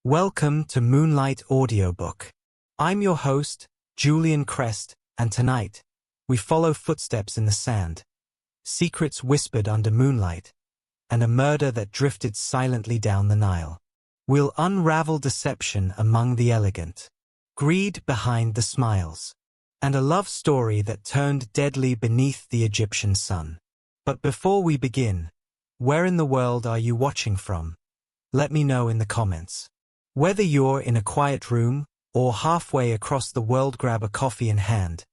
Welcome to Moonlight Audiobook. I'm your host, Julian Crest, and tonight, we follow footsteps in the sand, secrets whispered under moonlight, and a murder that drifted silently down the Nile. We'll unravel deception among the elegant, greed behind the smiles, and a love story that turned deadly beneath the Egyptian sun. But before we begin, where in the world are you watching from? Let me know in the comments. Whether you're in a quiet room or halfway across the world, grab a coffee in hand.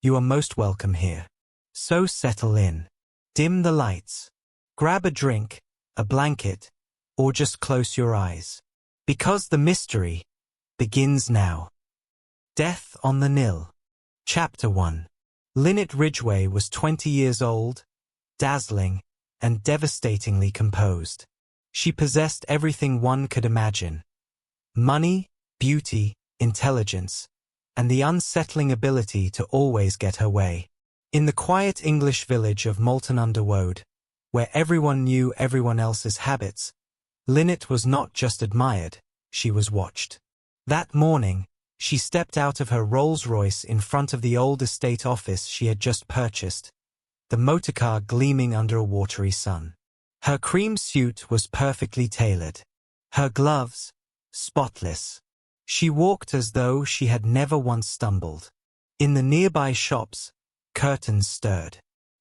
You are most welcome here. So settle in. Dim the lights. Grab a drink, a blanket, or just close your eyes. Because the mystery begins now. Death on the Nile. Chapter 1. Lynette Ridgway was 20 years old, dazzling, and devastatingly composed. She possessed everything one could imagine. Money, beauty, intelligence, and the unsettling ability to always get her way. In the quiet English village of Moulton-under-Woad, where everyone knew everyone else's habits, Lynette was not just admired, she was watched. That morning, she stepped out of her Rolls-Royce in front of the old estate office she had just purchased, the motorcar gleaming under a watery sun. Her cream suit was perfectly tailored. Her gloves, spotless. She walked as though she had never once stumbled. In the nearby shops, curtains stirred.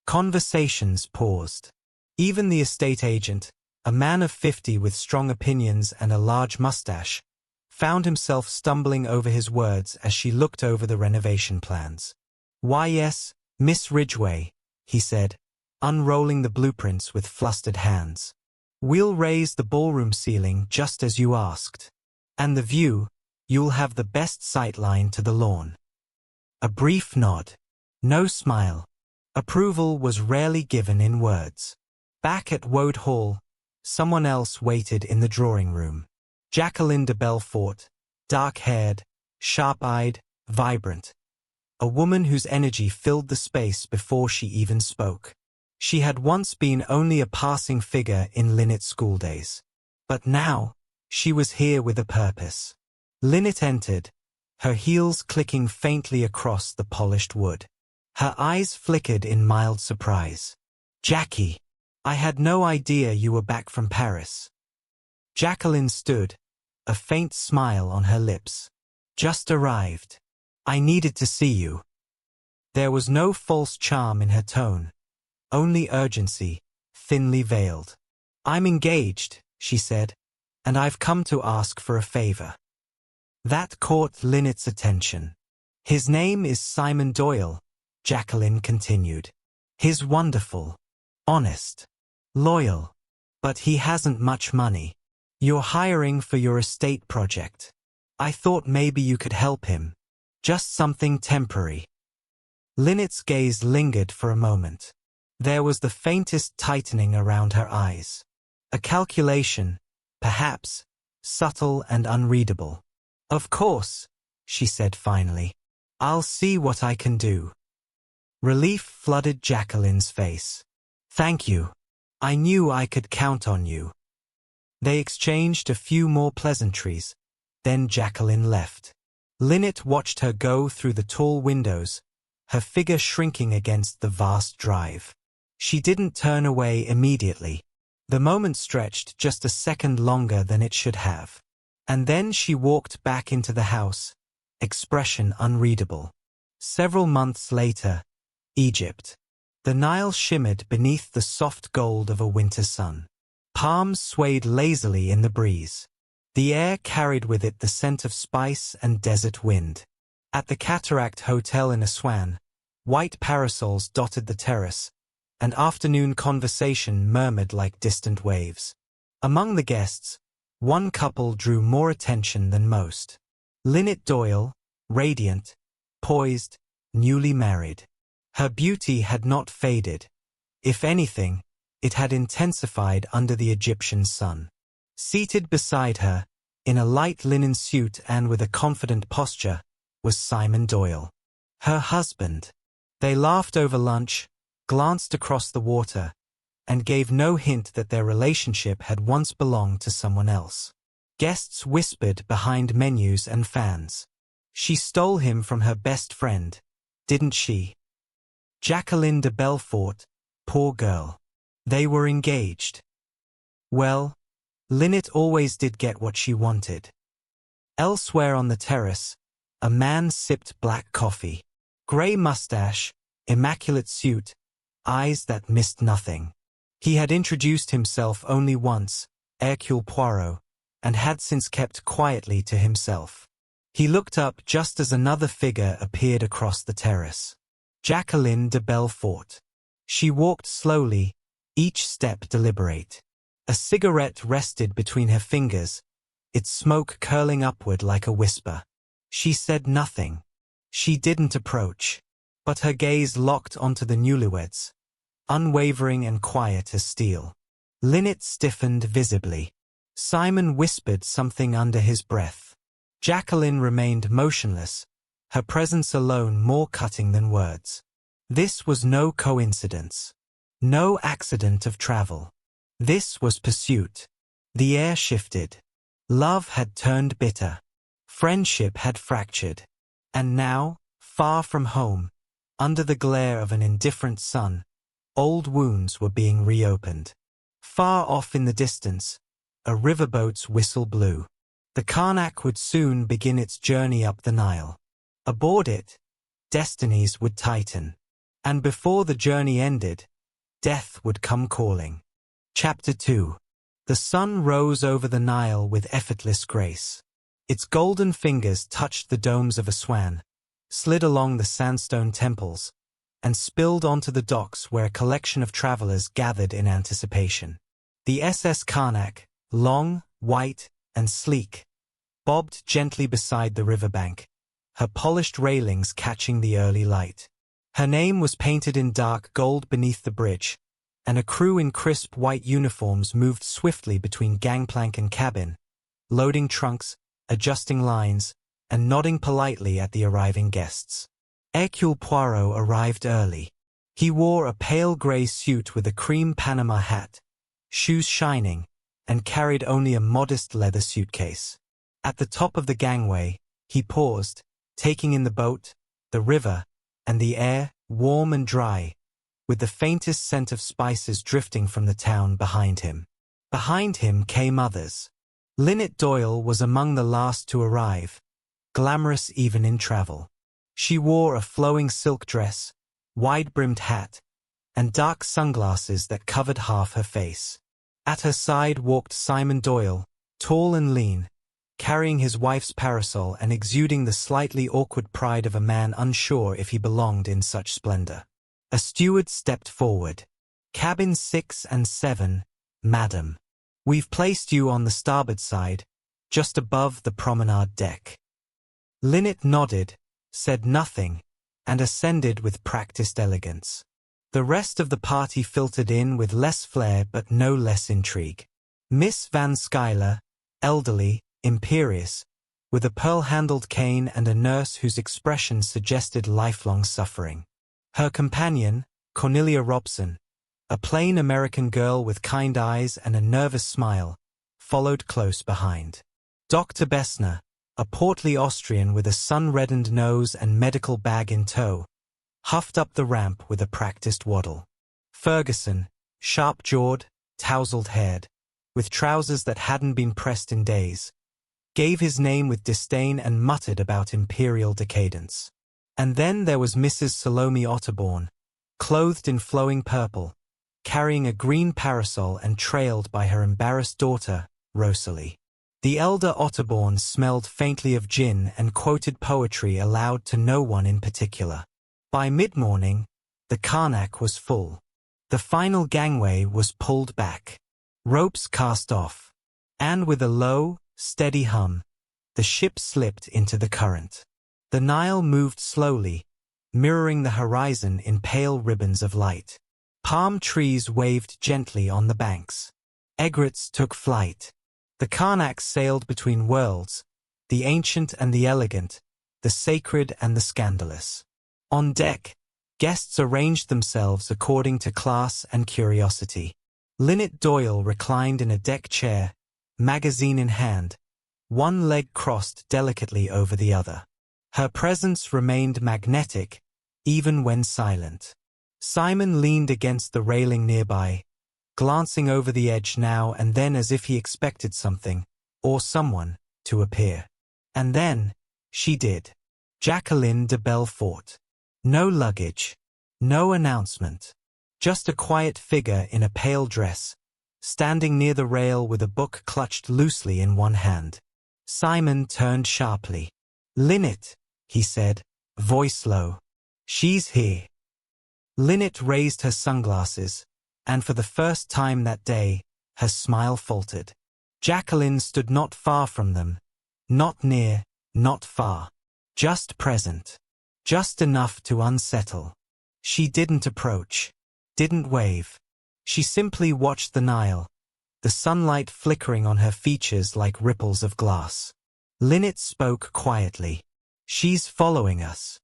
Conversations paused. Even the estate agent, a man of 50 with strong opinions and a large mustache, found himself stumbling over his words as she looked over the renovation plans. "Why yes, Miss Ridgway," he said, unrolling the blueprints with flustered hands. "We'll raise the ballroom ceiling just as you asked. And the view, you'll have the best sightline to the lawn." A brief nod. No smile. Approval was rarely given in words. Back at Woad Hall, someone else waited in the drawing room. Jacqueline de Belfort, dark-haired, sharp-eyed, vibrant. A woman whose energy filled the space before she even spoke. She had once been only a passing figure in Lynette's schooldays. But now, she was here with a purpose. Lynette entered, her heels clicking faintly across the polished wood. Her eyes flickered in mild surprise. "Jackie, I had no idea you were back from Paris." Jacqueline stood, a faint smile on her lips. "Just arrived. I needed to see you." There was no false charm in her tone, only urgency, thinly veiled. "I'm engaged," she said, "and I've come to ask for a favor." That caught Lynette's attention. "His name is Simon Doyle," Jacqueline continued. "He's wonderful, honest, loyal, but he hasn't much money. You're hiring for your estate project. I thought maybe you could help him. Just something temporary." Lynette's gaze lingered for a moment. There was the faintest tightening around her eyes. A calculation, perhaps, subtle and unreadable. "Of course," she said finally. "I'll see what I can do." Relief flooded Jacqueline's face. "Thank you. I knew I could count on you." They exchanged a few more pleasantries, then Jacqueline left. Lynette watched her go through the tall windows, her figure shrinking against the vast drive. She didn't turn away immediately. The moment stretched just a second longer than it should have. And then she walked back into the house, expression unreadable. Several months later, Egypt. The Nile shimmered beneath the soft gold of a winter sun. Palms swayed lazily in the breeze. The air carried with it the scent of spice and desert wind. At the Cataract Hotel in Aswan, white parasols dotted the terrace, and afternoon conversation murmured like distant waves. Among the guests, one couple drew more attention than most. Lynette Doyle, radiant, poised, newly married. Her beauty had not faded. If anything, it had intensified under the Egyptian sun. Seated beside her, in a light linen suit and with a confident posture, was Simon Doyle. Her husband. They laughed over lunch, glanced across the water, and gave no hint that their relationship had once belonged to someone else. Guests whispered behind menus and fans. She stole him from her best friend, didn't she? Jacqueline de Belfort, poor girl. They were engaged. Well, Lynette always did get what she wanted. Elsewhere on the terrace, a man sipped black coffee. Grey mustache, immaculate suit, eyes that missed nothing. He had introduced himself only once, Hercule Poirot, and had since kept quietly to himself. He looked up just as another figure appeared across the terrace. Jacqueline de Belfort. She walked slowly, each step deliberate. A cigarette rested between her fingers, its smoke curling upward like a whisper. She said nothing. She didn't approach. But her gaze locked onto the newlyweds, unwavering and quiet as steel. Lynette stiffened visibly. Simon whispered something under his breath. Jacqueline remained motionless, her presence alone more cutting than words. This was no coincidence. No accident of travel. This was pursuit. The air shifted. Love had turned bitter. Friendship had fractured. And now, far from home, under the glare of an indifferent sun, old wounds were being reopened. Far off in the distance, a riverboat's whistle blew. The Karnak would soon begin its journey up the Nile. Aboard it, destinies would tighten. And before the journey ended, death would come calling. Chapter 2. The sun rose over the Nile with effortless grace. Its golden fingers touched the domes of Aswan, slid along the sandstone temples, and spilled onto the docks where a collection of travelers gathered in anticipation. The SS Karnak, long, white, and sleek, bobbed gently beside the riverbank, her polished railings catching the early light. Her name was painted in dark gold beneath the bridge, and a crew in crisp white uniforms moved swiftly between gangplank and cabin, loading trunks, adjusting lines, and nodding politely at the arriving guests. Hercule Poirot arrived early. He wore a pale grey suit with a cream Panama hat, shoes shining, and carried only a modest leather suitcase. At the top of the gangway, he paused, taking in the boat, the river, and the air, warm and dry, with the faintest scent of spices drifting from the town behind him. Behind him came others. Lynette Doyle was among the last to arrive, glamorous even in travel. She wore a flowing silk dress, wide-brimmed hat, and dark sunglasses that covered half her face. At her side walked Simon Doyle, tall and lean, carrying his wife's parasol and exuding the slightly awkward pride of a man unsure if he belonged in such splendor. A steward stepped forward. "Cabins 6 and 7, madam. We've placed you on the starboard side, just above the promenade deck." Lynette nodded, said nothing, and ascended with practiced elegance. The rest of the party filtered in with less flair but no less intrigue. Miss Van Schuyler, elderly, imperious, with a pearl-handled cane and a nurse whose expression suggested lifelong suffering. Her companion, Cornelia Robson, a plain American girl with kind eyes and a nervous smile, followed close behind. Dr. Bessner, a portly Austrian with a sun-reddened nose and medical bag in tow, huffed up the ramp with a practiced waddle. Ferguson, sharp-jawed, tousled-haired, with trousers that hadn't been pressed in days, gave his name with disdain and muttered about imperial decadence. And then there was Mrs. Salome Otterbourne, clothed in flowing purple, carrying a green parasol and trailed by her embarrassed daughter, Rosalie. The elder Otterbourne smelled faintly of gin and quoted poetry aloud to no one in particular. By mid-morning, the Karnak was full. The final gangway was pulled back. Ropes cast off. And with a low, steady hum, the ship slipped into the current. The Nile moved slowly, mirroring the horizon in pale ribbons of light. Palm trees waved gently on the banks. Egrets took flight. The Karnak sailed between worlds, the ancient and the elegant, the sacred and the scandalous. On deck, guests arranged themselves according to class and curiosity. Lynette Doyle reclined in a deck chair, magazine in hand, one leg crossed delicately over the other. Her presence remained magnetic, even when silent. Simon leaned against the railing nearby, glancing over the edge now and then as if he expected something, or someone, to appear. And then, she did. Jacqueline de Belfort. No luggage. No announcement. Just a quiet figure in a pale dress, standing near the rail with a book clutched loosely in one hand. Simon turned sharply. "Lynette," he said, voice low. "She's here." Lynette raised her sunglasses, and for the first time that day, her smile faltered. Jacqueline stood not far from them. Not near, not far. Just present. Just enough to unsettle. She didn't approach. Didn't wave. She simply watched the Nile, the sunlight flickering on her features like ripples of glass. Lynette spoke quietly. "She's following us."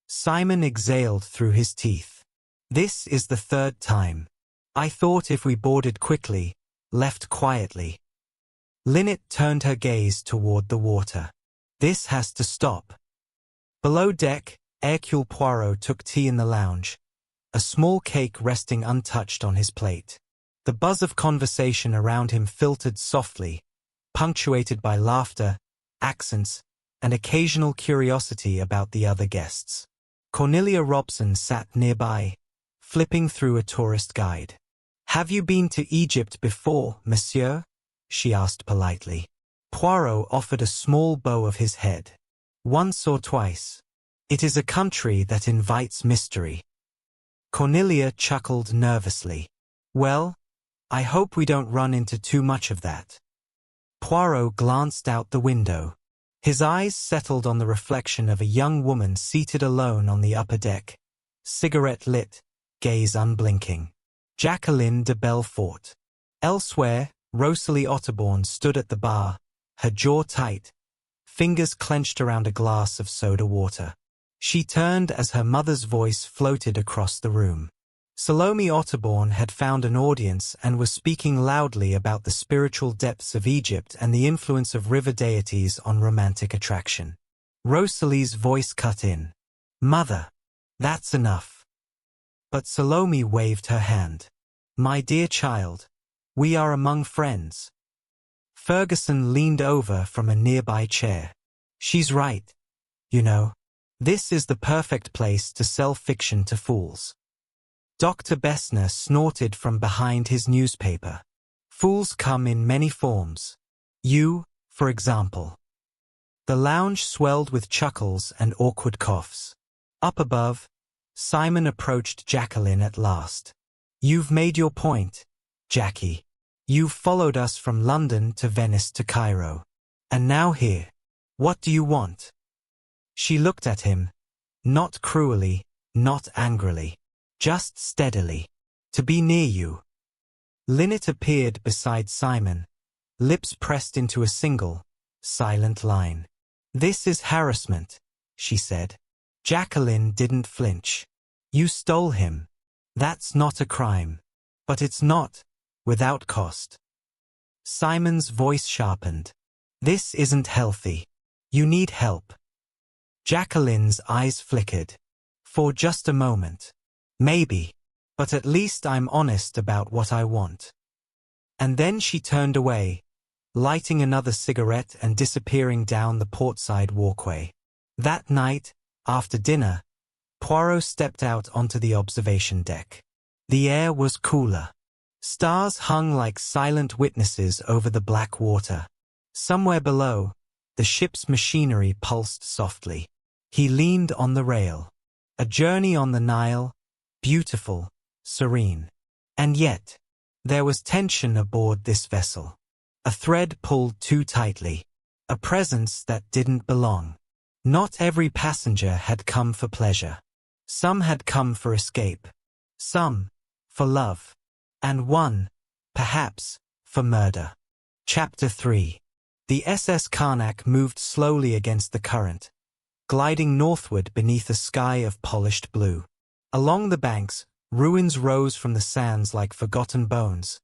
Simon exhaled through his teeth. "This is the third time. I thought if we boarded quickly, left quietly." Lynette turned her gaze toward the water. "This has to stop." Below deck, Hercule Poirot took tea in the lounge, a small cake resting untouched on his plate. The buzz of conversation around him filtered softly, punctuated by laughter, accents, and occasional curiosity about the other guests. Cornelia Robson sat nearby, flipping through a tourist guide. "Have you been to Egypt before, monsieur?" she asked politely. Poirot offered a small bow of his head. "Once or twice. It is a country that invites mystery." Cornelia chuckled nervously. "Well, I hope we don't run into too much of that." Poirot glanced out the window. His eyes settled on the reflection of a young woman seated alone on the upper deck, cigarette lit, gaze unblinking. Jacqueline de Belfort. Elsewhere, Rosalie Otterbourne stood at the bar, her jaw tight, fingers clenched around a glass of soda water. She turned as her mother's voice floated across the room. Salome Otterbourne had found an audience and was speaking loudly about the spiritual depths of Egypt and the influence of river deities on romantic attraction. Rosalie's voice cut in. "Mother, that's enough." But Salome waved her hand. "My dear child, we are among friends." Ferguson leaned over from a nearby chair. "She's right. You know, this is the perfect place to sell fiction to fools." Dr. Bessner snorted from behind his newspaper. "Fools come in many forms. You, for example." The lounge swelled with chuckles and awkward coughs. Up above, Simon approached Jacqueline at last. "You've made your point, Jackie. You've followed us from London to Venice to Cairo. And now here. What do you want?" She looked at him, not cruelly, not angrily, just steadily. "To be near you." Lynette appeared beside Simon, lips pressed into a single, silent line. "This is harassment," she said. Jacqueline didn't flinch. "You stole him. That's not a crime. But it's not, without cost." Simon's voice sharpened. "This isn't healthy. You need help." Jacqueline's eyes flickered. "For just a moment. Maybe. But at least I'm honest about what I want." And then she turned away, lighting another cigarette and disappearing down the portside walkway. That night, after dinner, Poirot stepped out onto the observation deck. The air was cooler. Stars hung like silent witnesses over the black water. Somewhere below, the ship's machinery pulsed softly. He leaned on the rail. A journey on the Nile, beautiful, serene. And yet, there was tension aboard this vessel. A thread pulled too tightly. A presence that didn't belong. Not every passenger had come for pleasure. Some had come for escape. Some, for love. And one, perhaps, for murder. Chapter 3. The SS Karnak moved slowly against the current, gliding northward beneath a sky of polished blue. Along the banks, ruins rose from the sands like forgotten bones,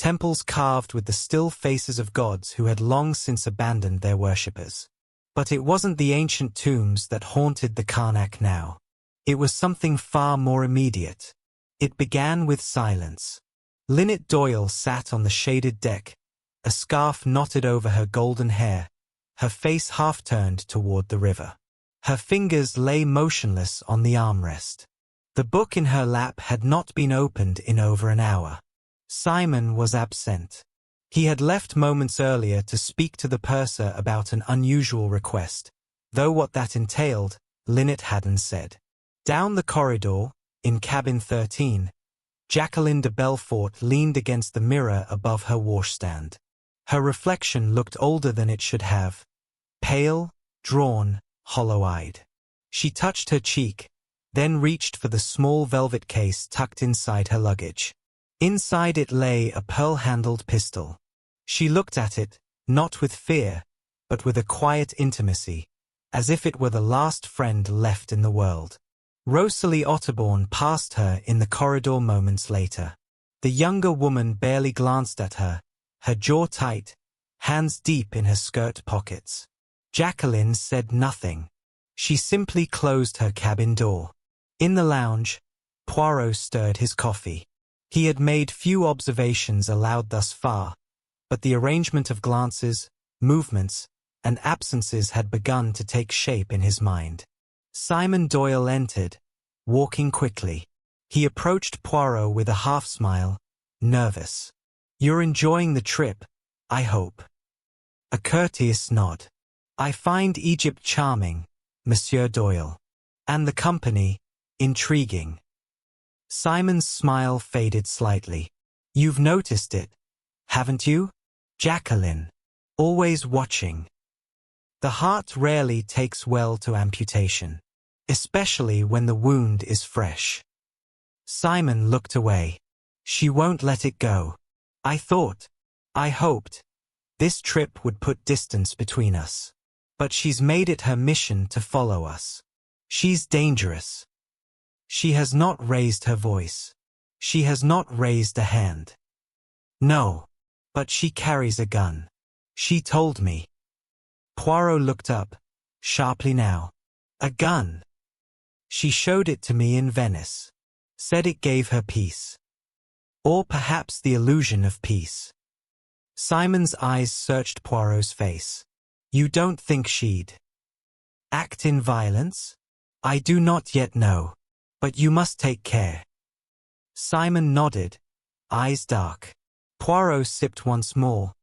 temples carved with the still faces of gods who had long since abandoned their worshippers. But it wasn't the ancient tombs that haunted the Karnak now. It was something far more immediate. It began with silence. Lynette Doyle sat on the shaded deck, a scarf knotted over her golden hair, her face half-turned toward the river. Her fingers lay motionless on the armrest. The book in her lap had not been opened in over an hour. Simon was absent. He had left moments earlier to speak to the purser about an unusual request, though what that entailed, Lynette hadn't said. Down the corridor, in cabin 13, Jacqueline de Belfort leaned against the mirror above her washstand. Her reflection looked older than it should have, pale, drawn, hollow-eyed. She touched her cheek, then reached for the small velvet case tucked inside her luggage. Inside it lay a pearl-handled pistol. She looked at it, not with fear, but with a quiet intimacy, as if it were the last friend left in the world. Rosalie Otterbourne passed her in the corridor moments later. The younger woman barely glanced at her, her jaw tight, hands deep in her skirt pockets. Jacqueline said nothing. She simply closed her cabin door. In the lounge, Poirot stirred his coffee. He had made few observations aloud thus far, but the arrangement of glances, movements, and absences had begun to take shape in his mind. Simon Doyle entered, walking quickly. He approached Poirot with a half-smile, nervous. "You're enjoying the trip, I hope." A courteous nod. "I find Egypt charming, Monsieur Doyle. And the company, intriguing." Simon's smile faded slightly. "You've noticed it, haven't you? Jacqueline. Always watching." The heart rarely takes well to amputation, especially when the wound is fresh. Simon looked away. "She won't let it go. I hoped, this trip would put distance between us. But she's made it her mission to follow us. She's dangerous. She has not raised her voice. She has not raised a hand. No, but she carries a gun. She told me." Poirot looked up, sharply now. "A gun? She showed it to me in Venice. Said it gave her peace. Or perhaps the illusion of peace." Simon's eyes searched Poirot's face. "You don't think she'd act in violence?" "I do not yet know. But you must take care." Simon nodded, eyes dark. Poirot sipped once more,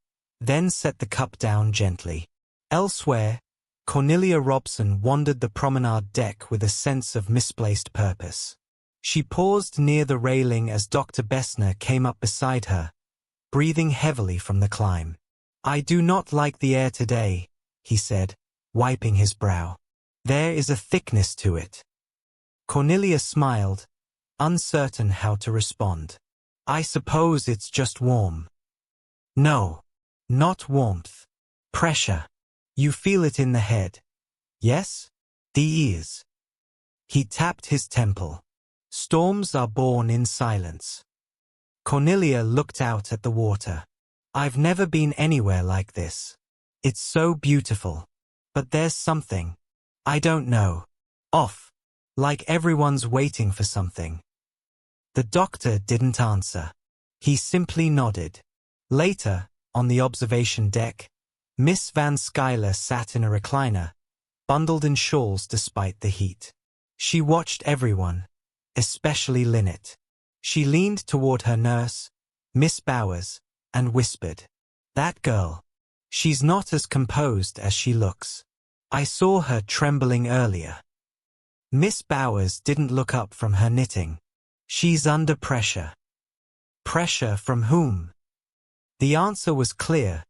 then set the cup down gently. Elsewhere, Cornelia Robson wandered the promenade deck with a sense of misplaced purpose. She paused near the railing as Dr. Bessner came up beside her, breathing heavily from the climb. "I do not like the air today," he said, wiping his brow. "There is a thickness to it." Cornelia smiled, uncertain how to respond. "I suppose it's just warm." "No, not warmth. Pressure. You feel it in the head. Yes? The ears." He tapped his temple. "Storms are born in silence." Cornelia looked out at the water. "I've never been anywhere like this. It's so beautiful. But there's something. I don't know. Off. Like everyone's waiting for something." The doctor didn't answer. He simply nodded. Later, on the observation deck, Miss Van Schuyler sat in a recliner, bundled in shawls despite the heat. She watched everyone, especially Lynette. She leaned toward her nurse, Miss Bowers, and whispered, "That girl. She's not as composed as she looks. I saw her trembling earlier." Miss Bowers didn't look up from her knitting. "She's under pressure." Pressure from whom? The answer was clear,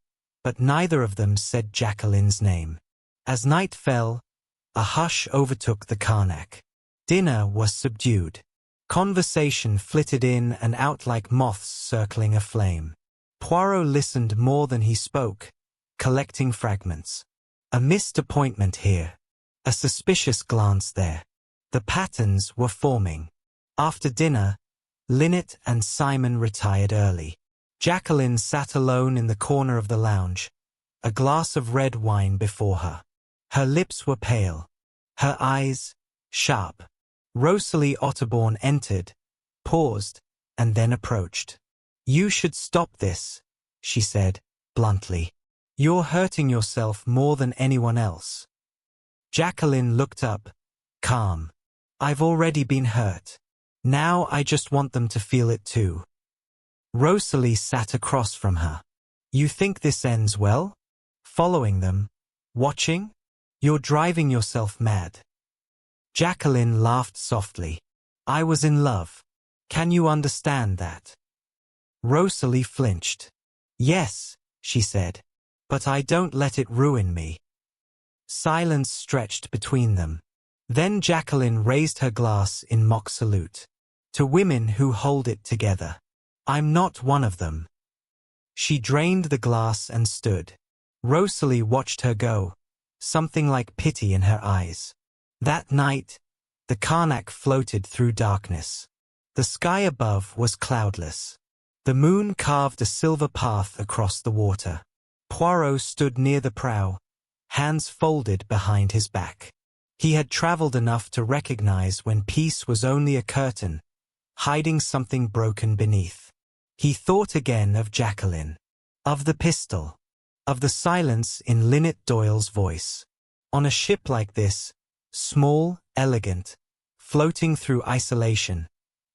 but neither of them said Jacqueline's name. As night fell, a hush overtook the Karnak. Dinner was subdued. Conversation flitted in and out like moths circling a flame. Poirot listened more than he spoke, collecting fragments. A missed appointment here. A suspicious glance there. The patterns were forming. After dinner, Lynette and Simon retired early. Jacqueline sat alone in the corner of the lounge, a glass of red wine before her. Her lips were pale, her eyes sharp. Rosalie Otterbourne entered, paused, and then approached. "You should stop this," she said, bluntly. "You're hurting yourself more than anyone else." Jacqueline looked up, calm. "I've already been hurt. Now I just want them to feel it too." Rosalie sat across from her. "You think this ends well? Following them? Watching? You're driving yourself mad." Jacqueline laughed softly. "I was in love. Can you understand that?" Rosalie flinched. "Yes," she said, "but I don't let it ruin me." Silence stretched between them. Then Jacqueline raised her glass in mock salute. "To women who hold it together. I'm not one of them." She drained the glass and stood. Rosalie watched her go, something like pity in her eyes. That night, the Karnak floated through darkness. The sky above was cloudless. The moon carved a silver path across the water. Poirot stood near the prow, hands folded behind his back. He had traveled enough to recognize when peace was only a curtain, hiding something broken beneath. He thought again of Jacqueline, of the pistol, of the silence in Lynette Doyle's voice. On a ship like this, small, elegant, floating through isolation,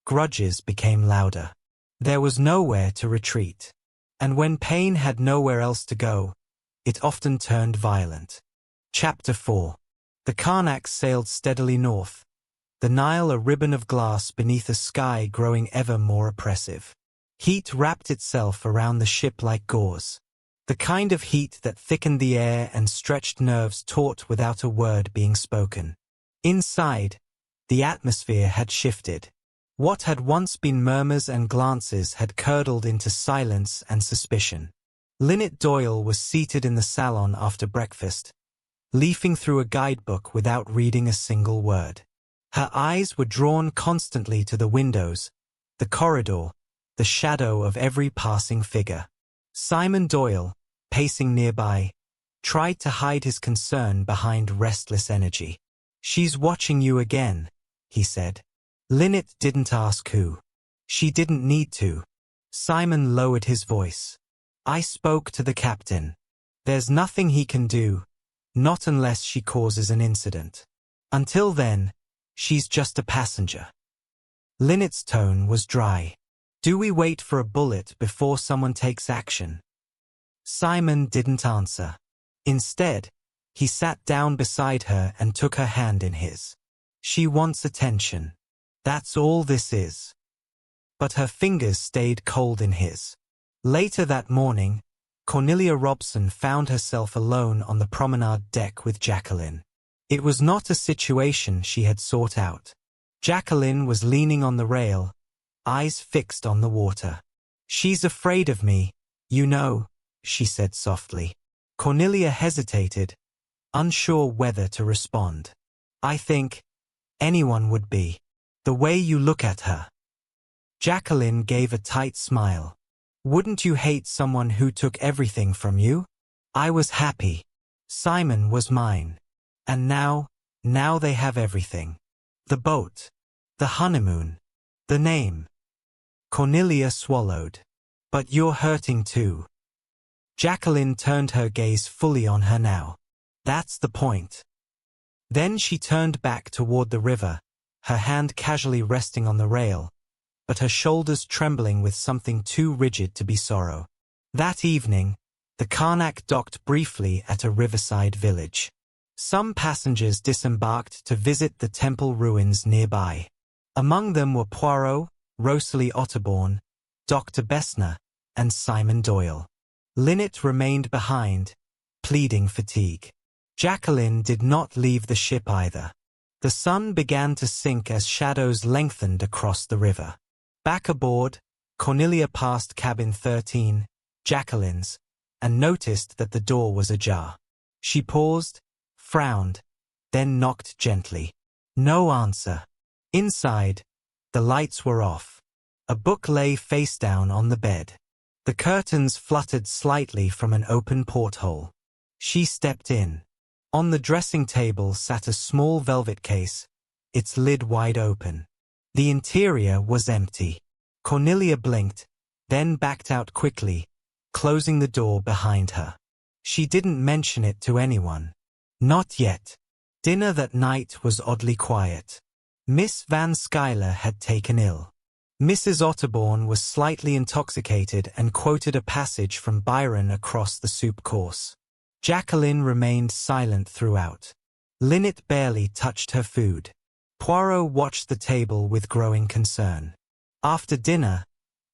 grudges became louder. There was nowhere to retreat. And when pain had nowhere else to go, it often turned violent. Chapter 4. The Karnak sailed steadily north, the Nile a ribbon of glass beneath a sky growing ever more oppressive. Heat wrapped itself around the ship like gauze, the kind of heat that thickened the air and stretched nerves taut without a word being spoken. Inside, the atmosphere had shifted. What had once been murmurs and glances had curdled into silence and suspicion. Lynette Doyle was seated in the salon after breakfast, leafing through a guidebook without reading a single word. Her eyes were drawn constantly to the windows, the corridor, the shadow of every passing figure. Simon Doyle, pacing nearby, tried to hide his concern behind restless energy. "She's watching you again," he said. Lynette didn't ask who. She didn't need to. Simon lowered his voice. "I spoke to the captain. There's nothing he can do, not unless she causes an incident. Until then, she's just a passenger." Lynette's tone was dry. "Do we wait for a bullet before someone takes action?" Simon didn't answer. Instead, he sat down beside her and took her hand in his. "She wants attention. That's all this is." But her fingers stayed cold in his. Later that morning, Cornelia Robson found herself alone on the promenade deck with Jacqueline. It was not a situation she had sought out. Jacqueline was leaning on the rail, eyes fixed on the water. "She's afraid of me, you know," she said softly. Cornelia hesitated, unsure whether to respond. "I think anyone would be. The way you look at her." Jacqueline gave a tight smile. "Wouldn't you hate someone who took everything from you? I was happy. Simon was mine. And now they have everything. The boat. The honeymoon. The name." Cornelia swallowed. "But you're hurting too." Jacqueline turned her gaze fully on her now. "That's the point." Then she turned back toward the river, her hand casually resting on the rail, but her shoulders trembling with something too rigid to be sorrow. That evening, the Karnak docked briefly at a riverside village. Some passengers disembarked to visit the temple ruins nearby. Among them were Poirot, Rosalie Otterbourne, Dr. Bessner, and Simon Doyle. Lynette remained behind, pleading fatigue. Jacqueline did not leave the ship either. The sun began to sink as shadows lengthened across the river. Back aboard, Cornelia passed cabin 13, Jacqueline's, and noticed that the door was ajar. She paused, frowned, then knocked gently. No answer. Inside, the lights were off. A book lay face down on the bed. The curtains fluttered slightly from an open porthole. She stepped in. On the dressing table sat a small velvet case, its lid wide open. The interior was empty. Cornelia blinked, then backed out quickly, closing the door behind her. She didn't mention it to anyone. Not yet. Dinner that night was oddly quiet. Miss Van Schuyler had taken ill. Mrs. Otterbourne was slightly intoxicated and quoted a passage from Byron across the soup course. Jacqueline remained silent throughout. Lynette barely touched her food. Poirot watched the table with growing concern. After dinner,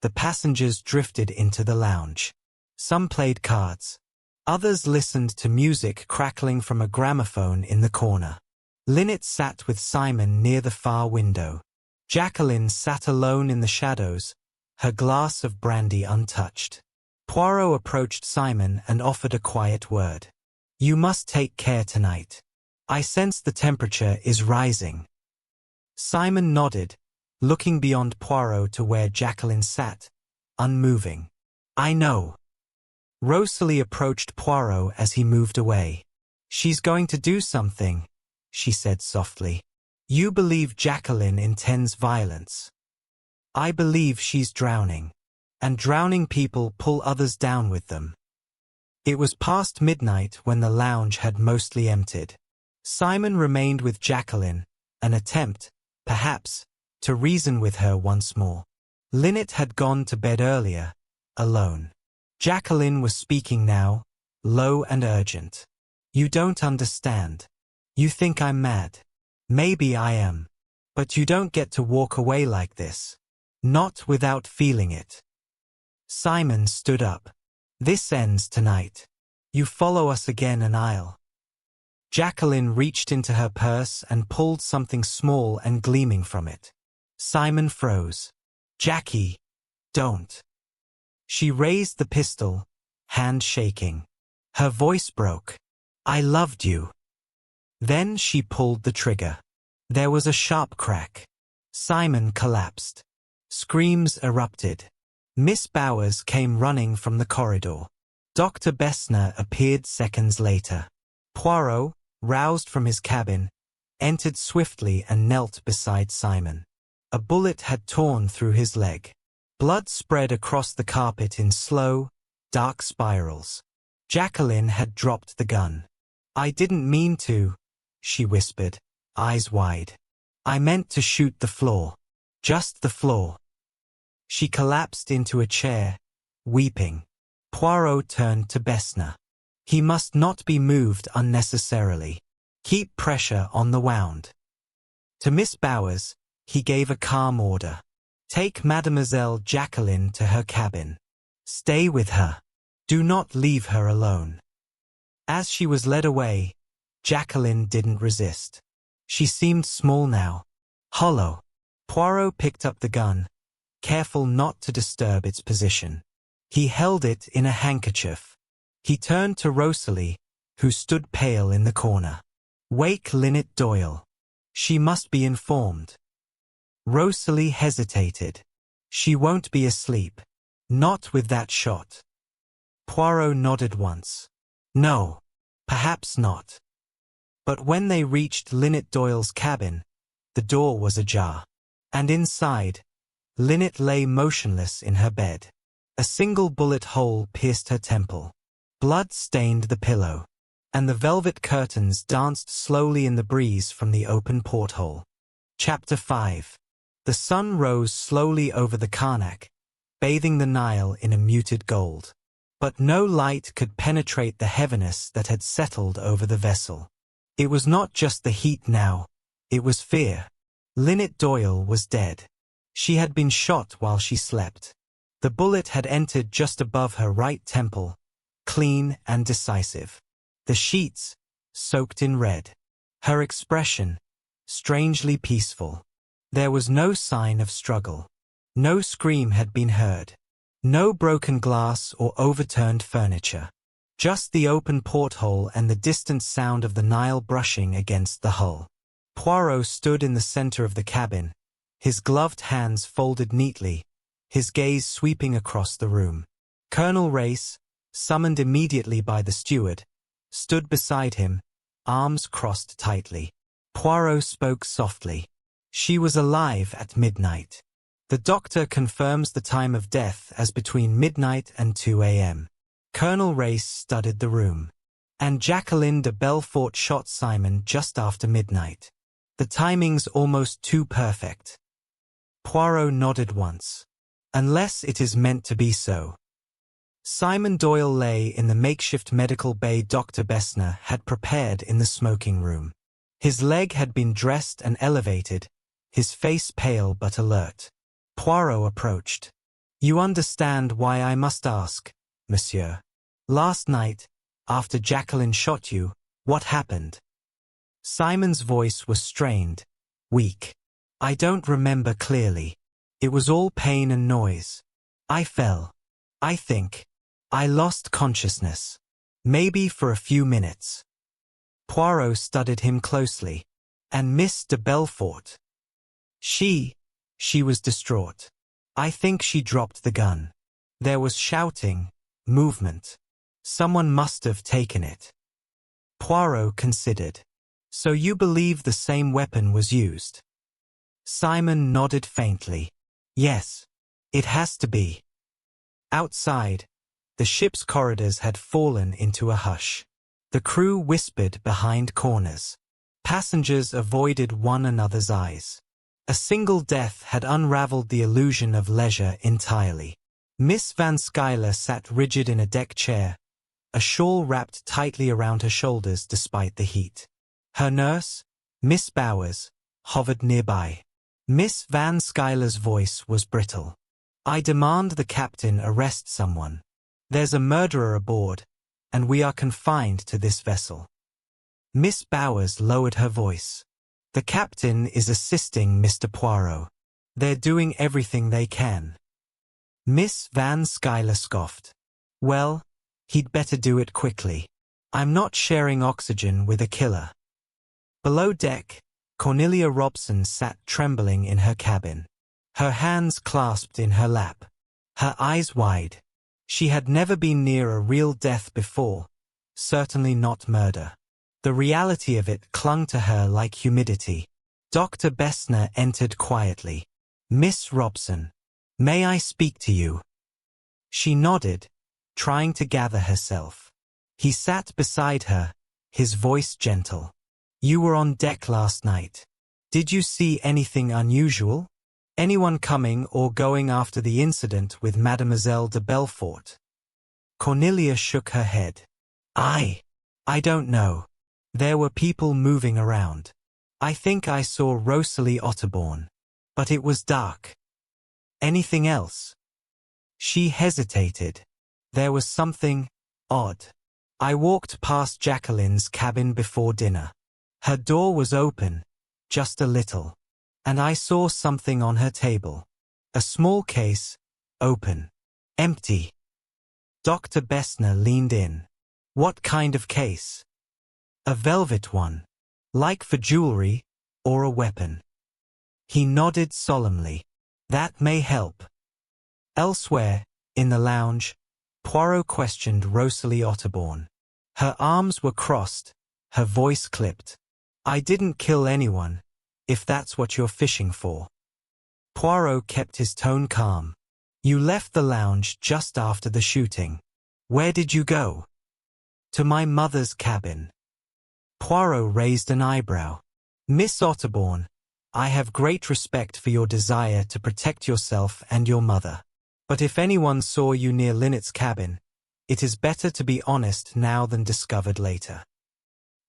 the passengers drifted into the lounge. Some played cards. Others listened to music crackling from a gramophone in the corner. Lynette sat with Simon near the far window. Jacqueline sat alone in the shadows, her glass of brandy untouched. Poirot approached Simon and offered a quiet word. "You must take care tonight. I sense the temperature is rising." Simon nodded, looking beyond Poirot to where Jacqueline sat, unmoving. "I know." Rosalie approached Poirot as he moved away. "She's going to do something," she said softly. "You believe Jacqueline intends violence. I believe she's drowning. And drowning people pull others down with them." It was past midnight when the lounge had mostly emptied. Simon remained with Jacqueline, an attempt, perhaps, to reason with her once more. Lynette had gone to bed earlier, alone. Jacqueline was speaking now, low and urgent. "You don't understand. You think I'm mad. Maybe I am. But you don't get to walk away like this. Not without feeling it." Simon stood up. "This ends tonight. You follow us again and I'll—" Jacqueline reached into her purse and pulled something small and gleaming from it. Simon froze. "Jackie, don't." She raised the pistol, hand shaking. Her voice broke. "I loved you." Then she pulled the trigger. There was a sharp crack. Simon collapsed. Screams erupted. Miss Bowers came running from the corridor. Dr. Bessner appeared seconds later. Poirot, roused from his cabin, entered swiftly and knelt beside Simon. A bullet had torn through his leg. Blood spread across the carpet in slow, dark spirals. Jacqueline had dropped the gun. "I didn't mean to," she whispered, eyes wide. "I meant to shoot the floor. Just the floor." She collapsed into a chair, weeping. Poirot turned to Bessner. "He must not be moved unnecessarily. Keep pressure on the wound." To Miss Bowers, he gave a calm order. "Take Mademoiselle Jacqueline to her cabin. Stay with her. Do not leave her alone." As she was led away, Jacqueline didn't resist. She seemed small now, hollow. Poirot picked up the gun, careful not to disturb its position. He held it in a handkerchief. He turned to Rosalie, who stood pale in the corner. "Wake Lynette Doyle. She must be informed." Rosalie hesitated. "She won't be asleep. Not with that shot." Poirot nodded once. "No, perhaps not." But when they reached Lynette Doyle's cabin, the door was ajar. And inside, Lynette lay motionless in her bed. A single bullet hole pierced her temple. Blood stained the pillow, and the velvet curtains danced slowly in the breeze from the open porthole. Chapter 5. The sun rose slowly over the Karnak, bathing the Nile in a muted gold. But no light could penetrate the heaviness that had settled over the vessel. It was not just the heat now, it was fear. Lynette Doyle was dead. She had been shot while she slept. The bullet had entered just above her right temple, clean and decisive. The sheets, soaked in red. Her expression, strangely peaceful. There was no sign of struggle. No scream had been heard. No broken glass or overturned furniture. Just the open porthole and the distant sound of the Nile brushing against the hull. Poirot stood in the center of the cabin, his gloved hands folded neatly, his gaze sweeping across the room. Colonel Race, summoned immediately by the steward, stood beside him, arms crossed tightly. Poirot spoke softly. She was alive at midnight. The doctor confirms the time of death as between midnight and 2 a.m. Colonel Race studied the room. And Jacqueline de Belfort shot Simon just after midnight. The timing's almost too perfect. Poirot nodded once. Unless it is meant to be so. Simon Doyle lay in the makeshift medical bay Dr. Bessner had prepared in the smoking room. His leg had been dressed and elevated, his face pale but alert. Poirot approached. "You understand why I must ask, monsieur. Last night, after Jacqueline shot you, what happened?" Simon's voice was strained, weak. "I don't remember clearly. It was all pain and noise. I fell. I think. I lost consciousness. Maybe for a few minutes." Poirot studied him closely. "And Miss de Belfort?" She was distraught. I think she dropped the gun. There was shouting, movement. Someone must have taken it." Poirot considered. "So you believe the same weapon was used?" Simon nodded faintly. "Yes. It has to be." Outside, the ship's corridors had fallen into a hush. The crew whispered behind corners. Passengers avoided one another's eyes. A single death had unraveled the illusion of leisure entirely. Miss Van Schuyler sat rigid in a deck chair, a shawl wrapped tightly around her shoulders despite the heat. Her nurse, Miss Bowers, hovered nearby. Miss Van Schuyler's voice was brittle. "I demand the captain arrest someone. There's a murderer aboard, and we are confined to this vessel." Miss Bowers lowered her voice. "The captain is assisting Mr. Poirot. They're doing everything they can." Miss Van Schuyler scoffed. "Well, he'd better do it quickly. I'm not sharing oxygen with a killer." Below deck, Cornelia Robson sat trembling in her cabin. Her hands clasped in her lap. Her eyes wide. She had never been near a real death before, certainly not murder. The reality of it clung to her like humidity. Dr. Bessner entered quietly. "Miss Robson, may I speak to you?" She nodded, trying to gather herself. He sat beside her, his voice gentle. "You were on deck last night. Did you see anything unusual? Anyone coming or going after the incident with Mademoiselle de Belfort?" Cornelia shook her head. I don't know. There were people moving around. I think I saw Rosalie Otterbourne. But it was dark." "Anything else?" She hesitated. There was something odd. "I walked past Jacqueline's cabin before dinner. Her door was open, just a little. And I saw something on her table. A small case, open, empty." Dr. Bessner leaned in. "What kind of case?" "A velvet one. Like for jewelry, or a weapon." He nodded solemnly. "That may help." Elsewhere, in the lounge, Poirot questioned Rosalie Otterbourne. Her arms were crossed, her voice clipped. "I didn't kill anyone, if that's what you're fishing for." Poirot kept his tone calm. "You left the lounge just after the shooting. Where did you go?" "To my mother's cabin." Poirot raised an eyebrow. "Miss Otterbourne, I have great respect for your desire to protect yourself and your mother. But if anyone saw you near Linnet's cabin, it is better to be honest now than discovered later."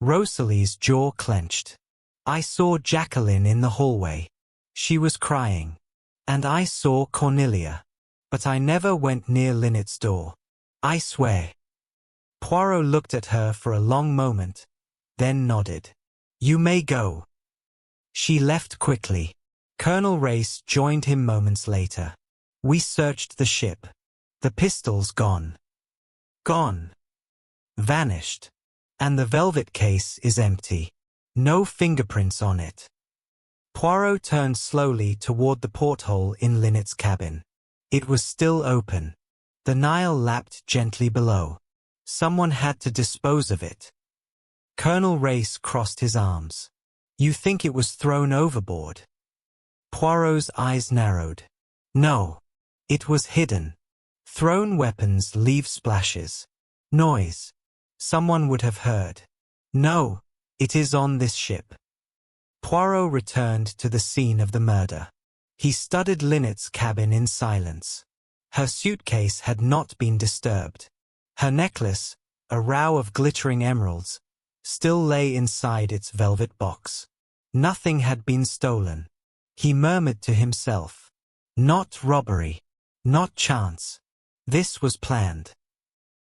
Rosalie's jaw clenched. "I saw Jacqueline in the hallway. She was crying. And I saw Cornelia. But I never went near Linnet's door. I swear." Poirot looked at her for a long moment, then nodded. "You may go." She left quickly. Colonel Race joined him moments later. "We searched the ship. The pistol's gone. Gone. Vanished. And the velvet case is empty. No fingerprints on it." Poirot turned slowly toward the porthole in Linnet's cabin. It was still open. The Nile lapped gently below. Someone had to dispose of it. Colonel Race crossed his arms. You think it was thrown overboard? Poirot's eyes narrowed. No. It was hidden. Thrown weapons leave splashes. Noise. Someone would have heard. No, it is on this ship. Poirot returned to the scene of the murder. He studied Lynette's cabin in silence. Her suitcase had not been disturbed. Her necklace, a row of glittering emeralds, still lay inside its velvet box. Nothing had been stolen. He murmured to himself. Not robbery. Not chance. This was planned.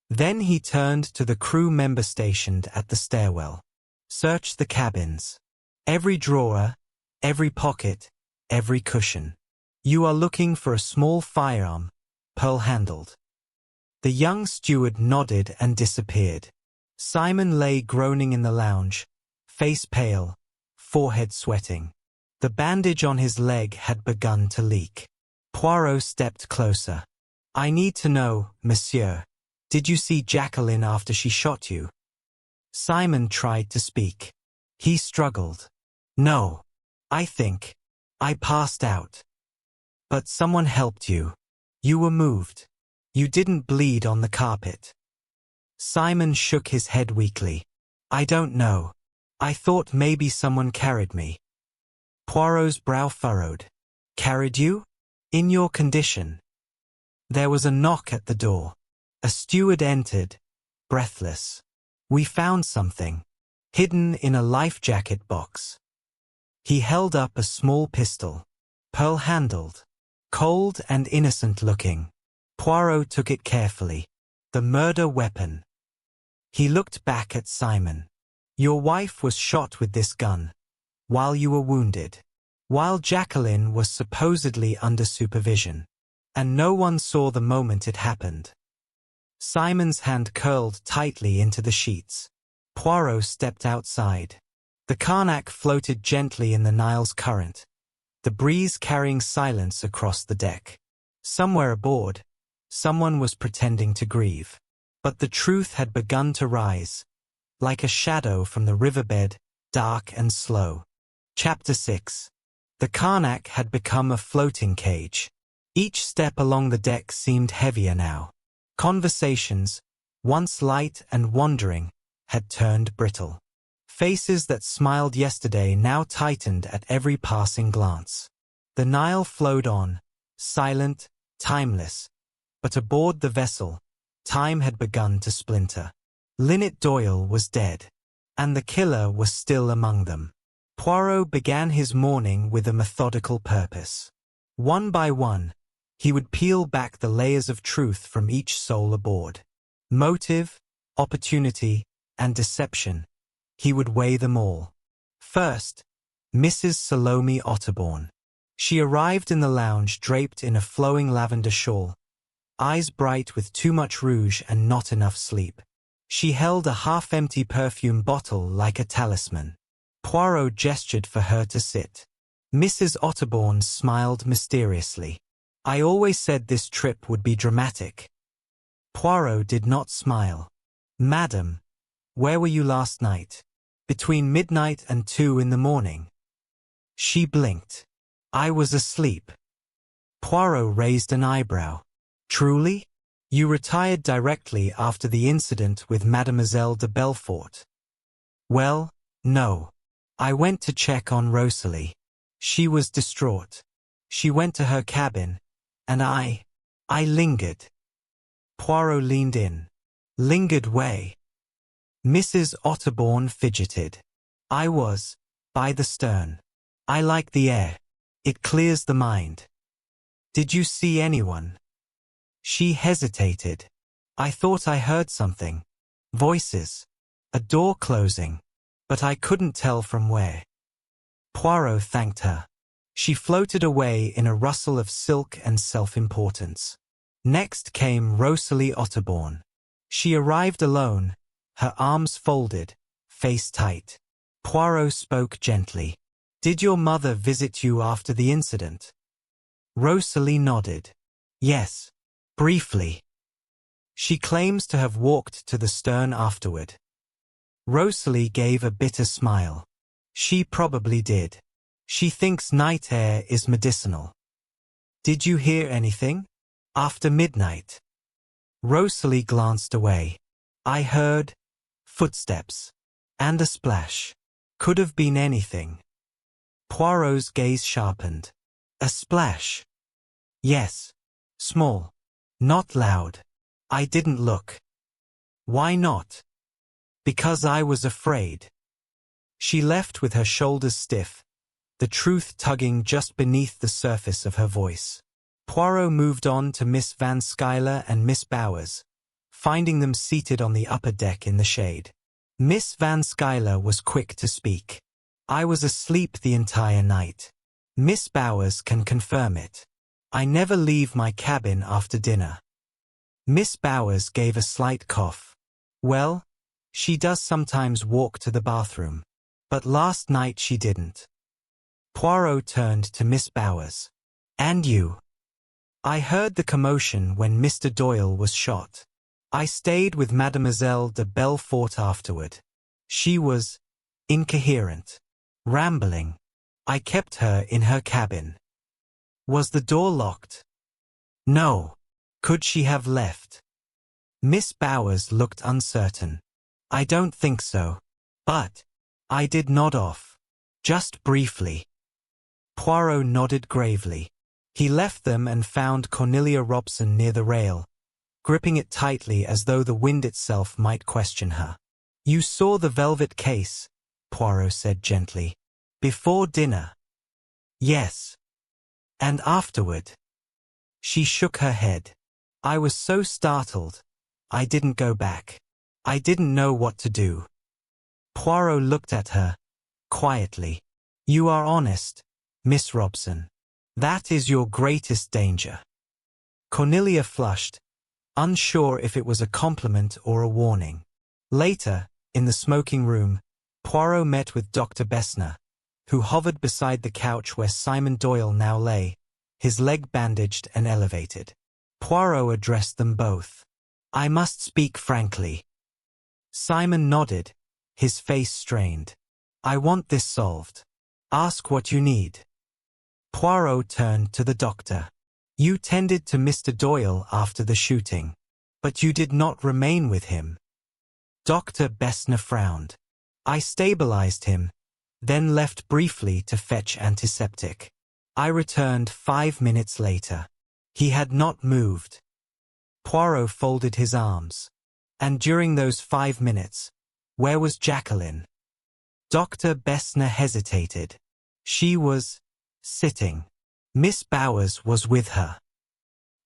Then he turned to the crew member stationed at the stairwell. Search the cabins. Every drawer, every pocket, every cushion. You are looking for a small firearm, pearl-handled. The young steward nodded and disappeared. Simon lay groaning in the lounge, face pale, forehead sweating. The bandage on his leg had begun to leak. Poirot stepped closer. I need to know, monsieur. Did you see Jacqueline after she shot you? Simon tried to speak. He struggled. No. I think. I passed out. But someone helped you. You were moved. You didn't bleed on the carpet. Simon shook his head weakly. I don't know. I thought maybe someone carried me. Poirot's brow furrowed. Carried you? In your condition? There was a knock at the door. A steward entered, breathless. We found something. Hidden in a life jacket box. He held up a small pistol. Pearl-handled. Cold and innocent-looking. Poirot took it carefully. The murder weapon. He looked back at Simon. Your wife was shot with this gun. While you were wounded. While Jacqueline was supposedly under supervision. And no one saw the moment it happened. Simon's hand curled tightly into the sheets. Poirot stepped outside. The Karnak floated gently in the Nile's current, the breeze carrying silence across the deck. Somewhere aboard, someone was pretending to grieve. But the truth had begun to rise, like a shadow from the riverbed, dark and slow. Chapter 6. The Karnak had become a floating cage. Each step along the deck seemed heavier now. Conversations, once light and wandering, had turned brittle. Faces that smiled yesterday now tightened at every passing glance. The Nile flowed on, silent, timeless, but aboard the vessel, time had begun to splinter. Lynette Doyle was dead, and the killer was still among them. Poirot began his morning with a methodical purpose. One by one, he would peel back the layers of truth from each soul aboard. Motive, opportunity, and deception. He would weigh them all. First, Mrs. Salome Otterbourne. She arrived in the lounge draped in a flowing lavender shawl, eyes bright with too much rouge and not enough sleep. She held a half-empty perfume bottle like a talisman. Poirot gestured for her to sit. Mrs. Otterbourne smiled mysteriously. I always said this trip would be dramatic. Poirot did not smile. Madam, where were you last night? Between midnight and 2 in the morning. She blinked. I was asleep. Poirot raised an eyebrow. Truly? You retired directly after the incident with Mademoiselle de Belfort. Well, no. I went to check on Rosalie. She was distraught. She went to her cabin, and I lingered. Poirot leaned in. Lingered way. Mrs. Otterbourne fidgeted. I was, by the stern. I like the air. It clears the mind. Did you see anyone? She hesitated. I thought I heard something. Voices. A door closing. But I couldn't tell from where. Poirot thanked her. She floated away in a rustle of silk and self-importance. Next came Rosalie Otterbourne. She arrived alone, her arms folded, face tight. Poirot spoke gently. Did your mother visit you after the incident? Rosalie nodded. Yes. Briefly. She claims to have walked to the stern afterward. Rosalie gave a bitter smile. She probably did. She thinks night air is medicinal. Did you hear anything? After midnight. Rosalie glanced away. I heard footsteps and a splash. Could have been anything. Poirot's gaze sharpened. A splash. Yes. Small. Not loud. I didn't look. Why not? Because I was afraid. She left with her shoulders stiff, the truth tugging just beneath the surface of her voice. Poirot moved on to Miss Van Skyler and Miss Bowers, finding them seated on the upper deck in the shade. Miss Van Skyler was quick to speak. I was asleep the entire night. Miss Bowers can confirm it. I never leave my cabin after dinner. Miss Bowers gave a slight cough. Well, she does sometimes walk to the bathroom. But last night she didn't. Poirot turned to Miss Bowers. And you? I heard the commotion when Mr. Doyle was shot. I stayed with Mademoiselle de Belfort afterward. She was incoherent, rambling. I kept her in her cabin. Was the door locked? No. Could she have left? Miss Bowers looked uncertain. I don't think so. But I did nod off. Just briefly. Poirot nodded gravely. He left them and found Cornelia Robson near the rail, gripping it tightly as though the wind itself might question her. You saw the velvet case, Poirot said gently. Before dinner. Yes. And afterward. She shook her head. I was so startled. I didn't go back. I didn't know what to do. Poirot looked at her, quietly. You are honest, Miss Robson. That is your greatest danger. Cornelia flushed, unsure if it was a compliment or a warning. Later, in the smoking room, Poirot met with Dr. Bessner, who hovered beside the couch where Simon Doyle now lay, his leg bandaged and elevated. Poirot addressed them both. I must speak frankly. Simon nodded, his face strained. I want this solved. Ask what you need. Poirot turned to the doctor. You tended to Mr. Doyle after the shooting, but you did not remain with him. Dr. Bessner frowned. I stabilized him, then left briefly to fetch antiseptic. I returned 5 minutes later. He had not moved. Poirot folded his arms. And during those 5 minutes, where was Jacqueline? Dr. Bessner hesitated. She was sitting. Miss Bowers was with her.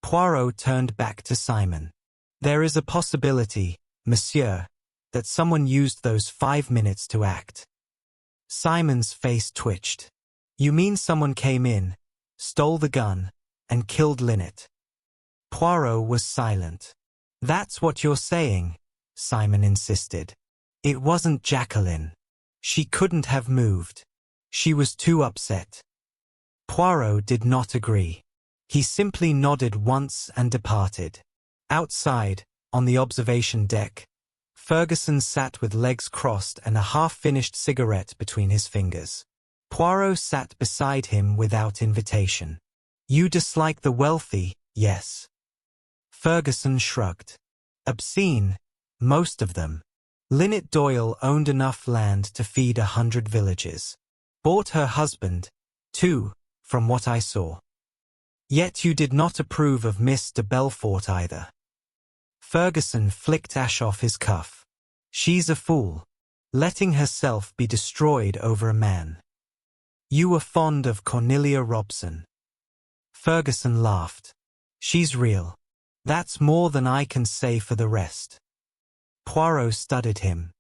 Poirot turned back to Simon. There is a possibility, monsieur, that someone used those 5 minutes to act. Simon's face twitched. You mean someone came in, stole the gun, and killed Lynette? Poirot was silent. That's what you're saying, Simon insisted. It wasn't Jacqueline. She couldn't have moved. She was too upset. Poirot did not agree. He simply nodded once and departed. Outside, on the observation deck, Ferguson sat with legs crossed and a half-finished cigarette between his fingers. Poirot sat beside him without invitation. You dislike the wealthy, yes. Ferguson shrugged. Obscene, most of them. Lynette Doyle owned enough land to feed 100 villages. Bought her husband, too, from what I saw. Yet you did not approve of Miss de Belfort either. Ferguson flicked ash off his cuff. She's a fool, letting herself be destroyed over a man. You were fond of Cornelia Robson. Ferguson laughed. She's real. That's more than I can say for the rest. Poirot studied him.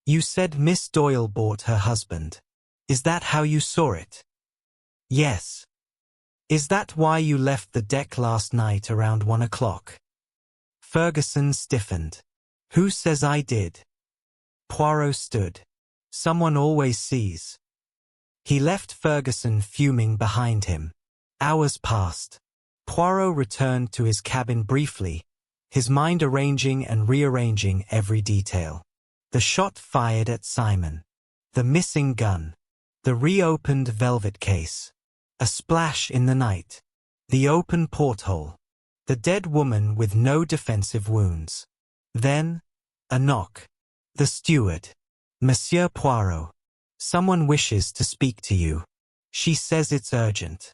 You said Miss Doyle bought her husband. Is that how you saw it? Yes. Is that why you left the deck last night around 1 o'clock? Ferguson stiffened. Who says I did? Poirot stood. Someone always sees. He left Ferguson fuming behind him. Hours passed. Poirot returned to his cabin briefly, his mind arranging and rearranging every detail. The shot fired at Simon. The missing gun. The reopened velvet case. A splash in the night. The open porthole. The dead woman with no defensive wounds. Then, a knock. The steward. Monsieur Poirot. Someone wishes to speak to you. She says it's urgent.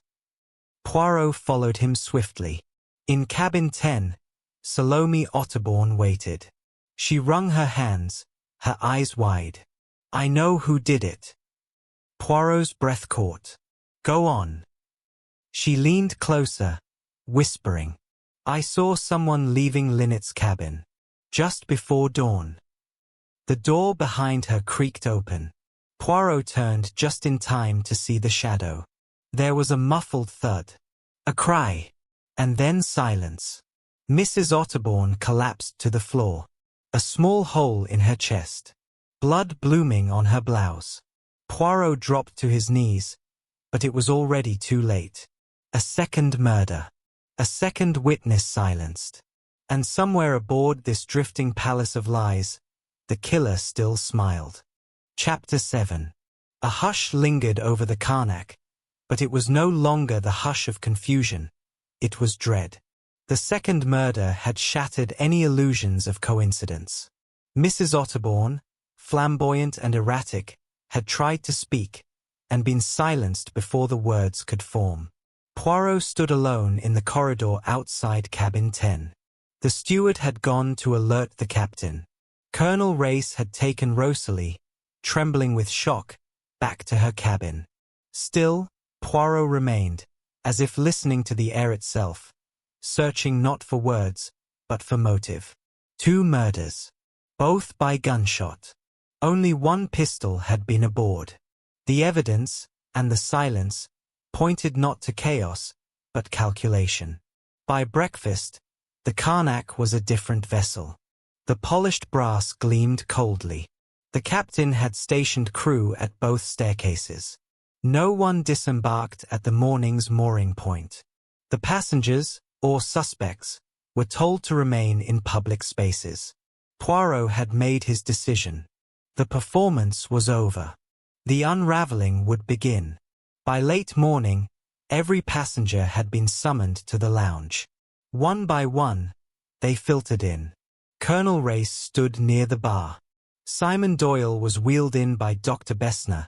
Poirot followed him swiftly. In cabin 10, Salome Otterbourne waited. She wrung her hands, her eyes wide. I know who did it. Poirot's breath caught. Go on. She leaned closer, whispering. I saw someone leaving Lynette's cabin. Just before dawn. The door behind her creaked open. Poirot turned just in time to see the shadow. There was a muffled thud. A cry. And then silence. Mrs. Otterbourne collapsed to the floor. A small hole in her chest. Blood blooming on her blouse. Poirot dropped to his knees, but it was already too late. A second murder. A second witness silenced. And somewhere aboard this drifting palace of lies, the killer still smiled. Chapter 7. A hush lingered over the Karnak, but it was no longer the hush of confusion. It was dread. The second murder had shattered any illusions of coincidence. Mrs. Otterbourne, flamboyant and erratic, had tried to speak, and been silenced before the words could form. Poirot stood alone in the corridor outside cabin 10. The steward had gone to alert the captain. Colonel Race had taken Rosalie, trembling with shock, back to her cabin. Still, Poirot remained, as if listening to the air itself, searching not for words, but for motive. 2 murders. Both by gunshot. Only 1 pistol had been aboard. The evidence, and the silence, pointed not to chaos, but calculation. By breakfast, the Karnak was a different vessel. The polished brass gleamed coldly. The captain had stationed crew at both staircases. No one disembarked at the morning's mooring point. The passengers, or suspects, were told to remain in public spaces. Poirot had made his decision. The performance was over. The unraveling would begin. By late morning, every passenger had been summoned to the lounge. One by one, they filtered in. Colonel Race stood near the bar. Simon Doyle was wheeled in by Dr. Bessner,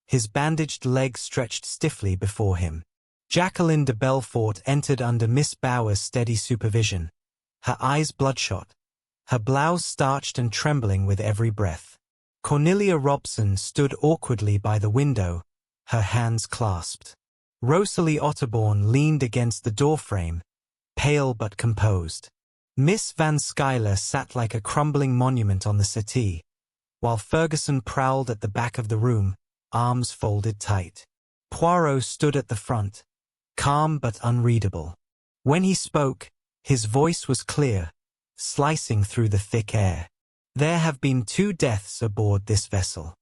his bandaged leg stretched stiffly before him. Jacqueline de Belfort entered under Miss Bower's steady supervision, her eyes bloodshot, her blouse starched and trembling with every breath. Cornelia Robson stood awkwardly by the window, her hands clasped. Rosalie Otterbourne leaned against the doorframe, pale but composed. Miss Van Schuyler sat like a crumbling monument on the settee, while Ferguson prowled at the back of the room, arms folded tight. Poirot stood at the front, calm but unreadable. When he spoke, his voice was clear, slicing through the thick air. There have been 2 deaths aboard this vessel.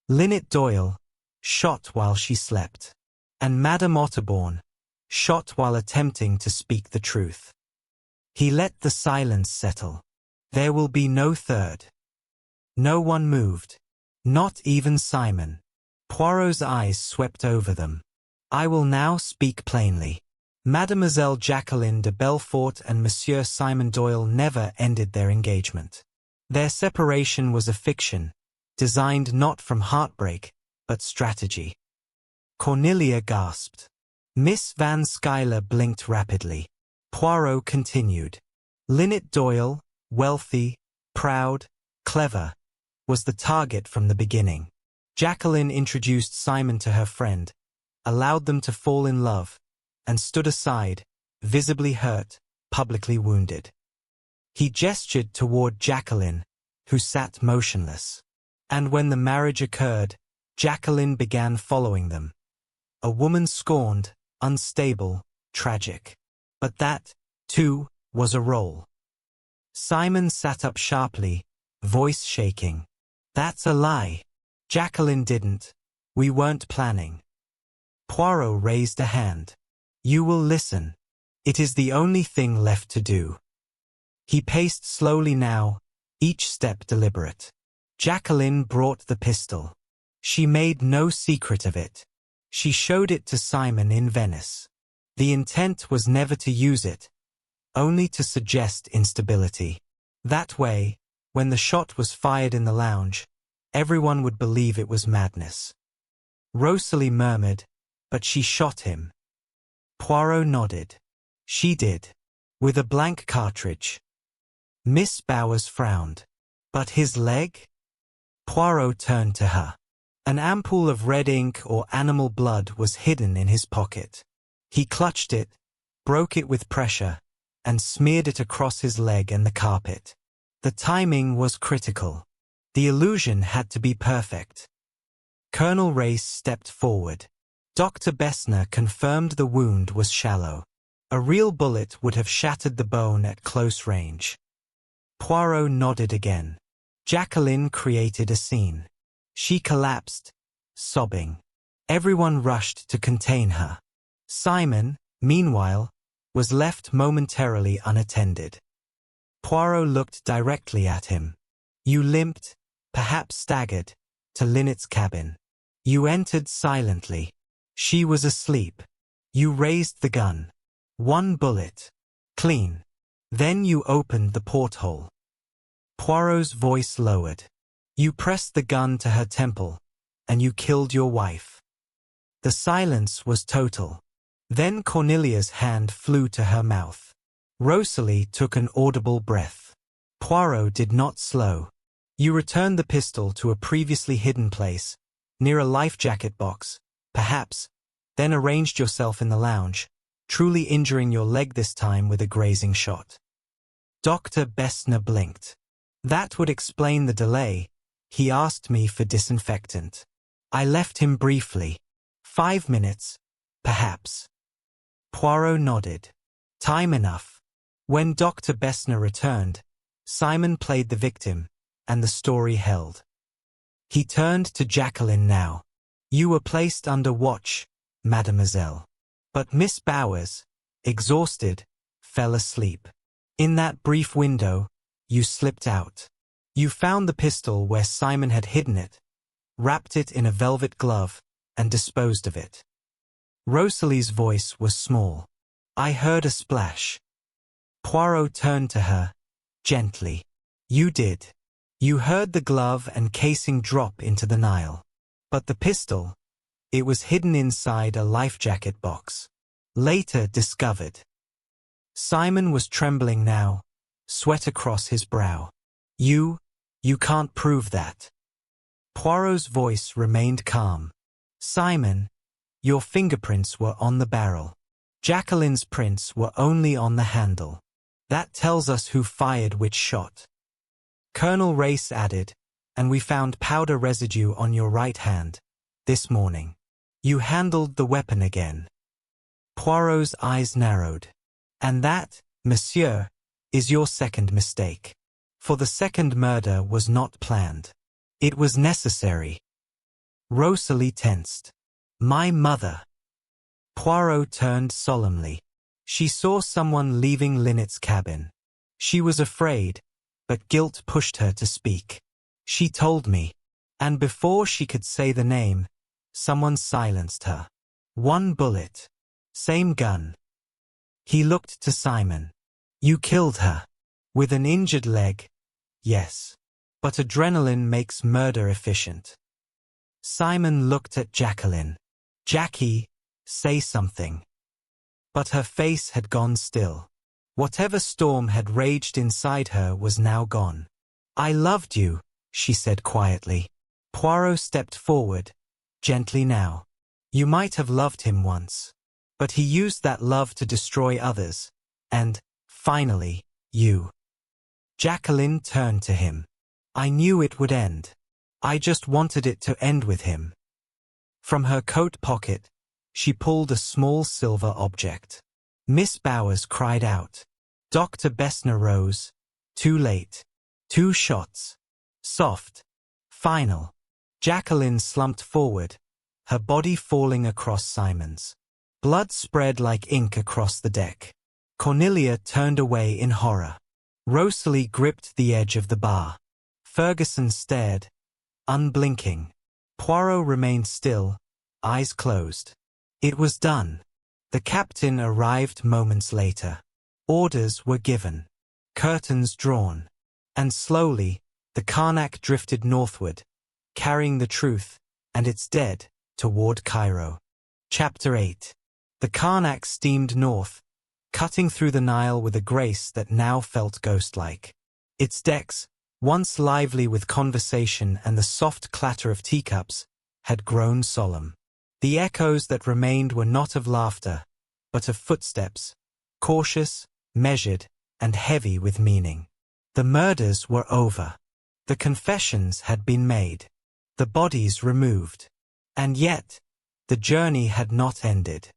Lynette Doyle, shot while she slept, and Madame Otterbourne, shot while attempting to speak the truth. He let the silence settle. There will be no third. No one moved. Not even Simon. Poirot's eyes swept over them. I will now speak plainly. Mademoiselle Jacqueline de Belfort and Monsieur Simon Doyle never ended their engagement. Their separation was a fiction, designed not from heartbreak, but strategy. Cornelia gasped. Miss Van Schuyler blinked rapidly. Poirot continued. Lynette Doyle, wealthy, proud, clever, was the target from the beginning. Jacqueline introduced Simon to her friend, allowed them to fall in love, and stood aside, visibly hurt, publicly wounded. He gestured toward Jacqueline, who sat motionless. And when the marriage occurred, Jacqueline began following them. A woman scorned, unstable, tragic. But that, too, was a role. Simon sat up sharply, voice shaking. That's a lie. Jacqueline didn't. We weren't planning. Poirot raised a hand. You will listen. It is the only thing left to do. He paced slowly now, each step deliberate. Jacqueline brought the pistol. She made no secret of it. She showed it to Simon in Venice. The intent was never to use it, only to suggest instability. That way, when the shot was fired in the lounge, everyone would believe it was madness. Rosalie murmured, "But she shot him." Poirot nodded. "She did. With a blank cartridge." Miss Bowers frowned. "But his leg?" Poirot turned to her. An ampoule of red ink or animal blood was hidden in his pocket. He clutched it, broke it with pressure, and smeared it across his leg and the carpet. The timing was critical. The illusion had to be perfect. Colonel Race stepped forward. Dr. Bessner confirmed the wound was shallow. A real bullet would have shattered the bone at close range. Poirot nodded again. Jacqueline created a scene. She collapsed, sobbing. Everyone rushed to contain her. Simon, meanwhile, was left momentarily unattended. Poirot looked directly at him. "You limped, perhaps staggered, to Lynette's cabin. You entered silently. She was asleep. You raised the gun. 1 bullet. Clean. Then you opened the porthole." Poirot's voice lowered. "You pressed the gun to her temple, and you killed your wife." The silence was total. Then Cornelia's hand flew to her mouth. Rosalie took an audible breath. Poirot did not slow. "You returned the pistol to a previously hidden place, near a life jacket box, perhaps, then arranged yourself in the lounge, truly injuring your leg this time with a grazing shot." Dr. Bessner blinked. "That would explain the delay. He asked me for disinfectant. I left him briefly. 5 minutes, perhaps." Poirot nodded. "Time enough." When Dr. Bessner returned, Simon played the victim, and the story held. He turned to Jacqueline now. "You were placed under watch, mademoiselle. But Miss Bowers, exhausted, fell asleep. In that brief window, you slipped out. You found the pistol where Simon had hidden it, wrapped it in a velvet glove, and disposed of it." Rosalie's voice was small. "I heard a splash." Poirot turned to her, gently. "You did. You heard the glove and casing drop into the Nile. But the pistol, it was hidden inside a life jacket box. Later discovered." Simon was trembling now, sweat across his brow. You can't prove that." Poirot's voice remained calm. "Simon, your fingerprints were on the barrel. Jacqueline's prints were only on the handle. That tells us who fired which shot." Colonel Race added, "And we found powder residue on your right hand, this morning. You handled the weapon again." Poirot's eyes narrowed. "And that, monsieur, is your second mistake. For the second murder was not planned. It was necessary." Rosalie tensed. "My mother." Poirot turned solemnly. She saw someone leaving Lynette's cabin. She was afraid, but guilt pushed her to speak. "She told me." And before she could say the name, someone silenced her. 1 bullet. Same gun. He looked to Simon. "You killed her. With an injured leg, yes. But adrenaline makes murder efficient." Simon looked at Jacqueline. "Jackie, say something." But her face had gone still. Whatever storm had raged inside her was now gone. "I loved you," she said quietly. Poirot stepped forward, gently now. "You might have loved him once. But he used that love to destroy others. And, finally, you." Jacqueline turned to him. "I knew it would end. I just wanted it to end with him." From her coat pocket, she pulled a small silver object. Miss Bowers cried out. Dr. Bessner rose. Too late. 2 shots. Soft. Final. Jacqueline slumped forward, her body falling across Simon's. Blood spread like ink across the deck. Cornelia turned away in horror. Rosalie gripped the edge of the bar. Ferguson stared, unblinking. Poirot remained still, eyes closed. It was done. The captain arrived moments later. Orders were given. Curtains drawn. And slowly, the Karnak drifted northward, carrying the truth, and its dead, toward Cairo. Chapter 8. The Karnak steamed north, cutting through the Nile with a grace that now felt ghost-like. Its decks, once lively with conversation and the soft clatter of teacups, had grown solemn. The echoes that remained were not of laughter, but of footsteps, cautious, measured, and heavy with meaning. The murders were over. The confessions had been made. The bodies removed. And yet, the journey had not ended.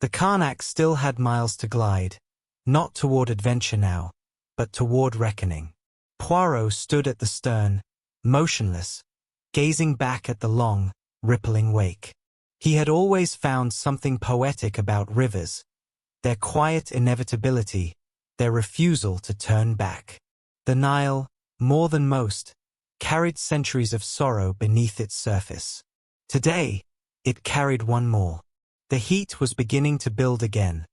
The Karnak still had miles to glide, not toward adventure now, but toward reckoning. Poirot stood at the stern, motionless, gazing back at the long, rippling wake. He had always found something poetic about rivers, their quiet inevitability, their refusal to turn back. The Nile, more than most, carried centuries of sorrow beneath its surface. Today, it carried one more. The heat was beginning to build again,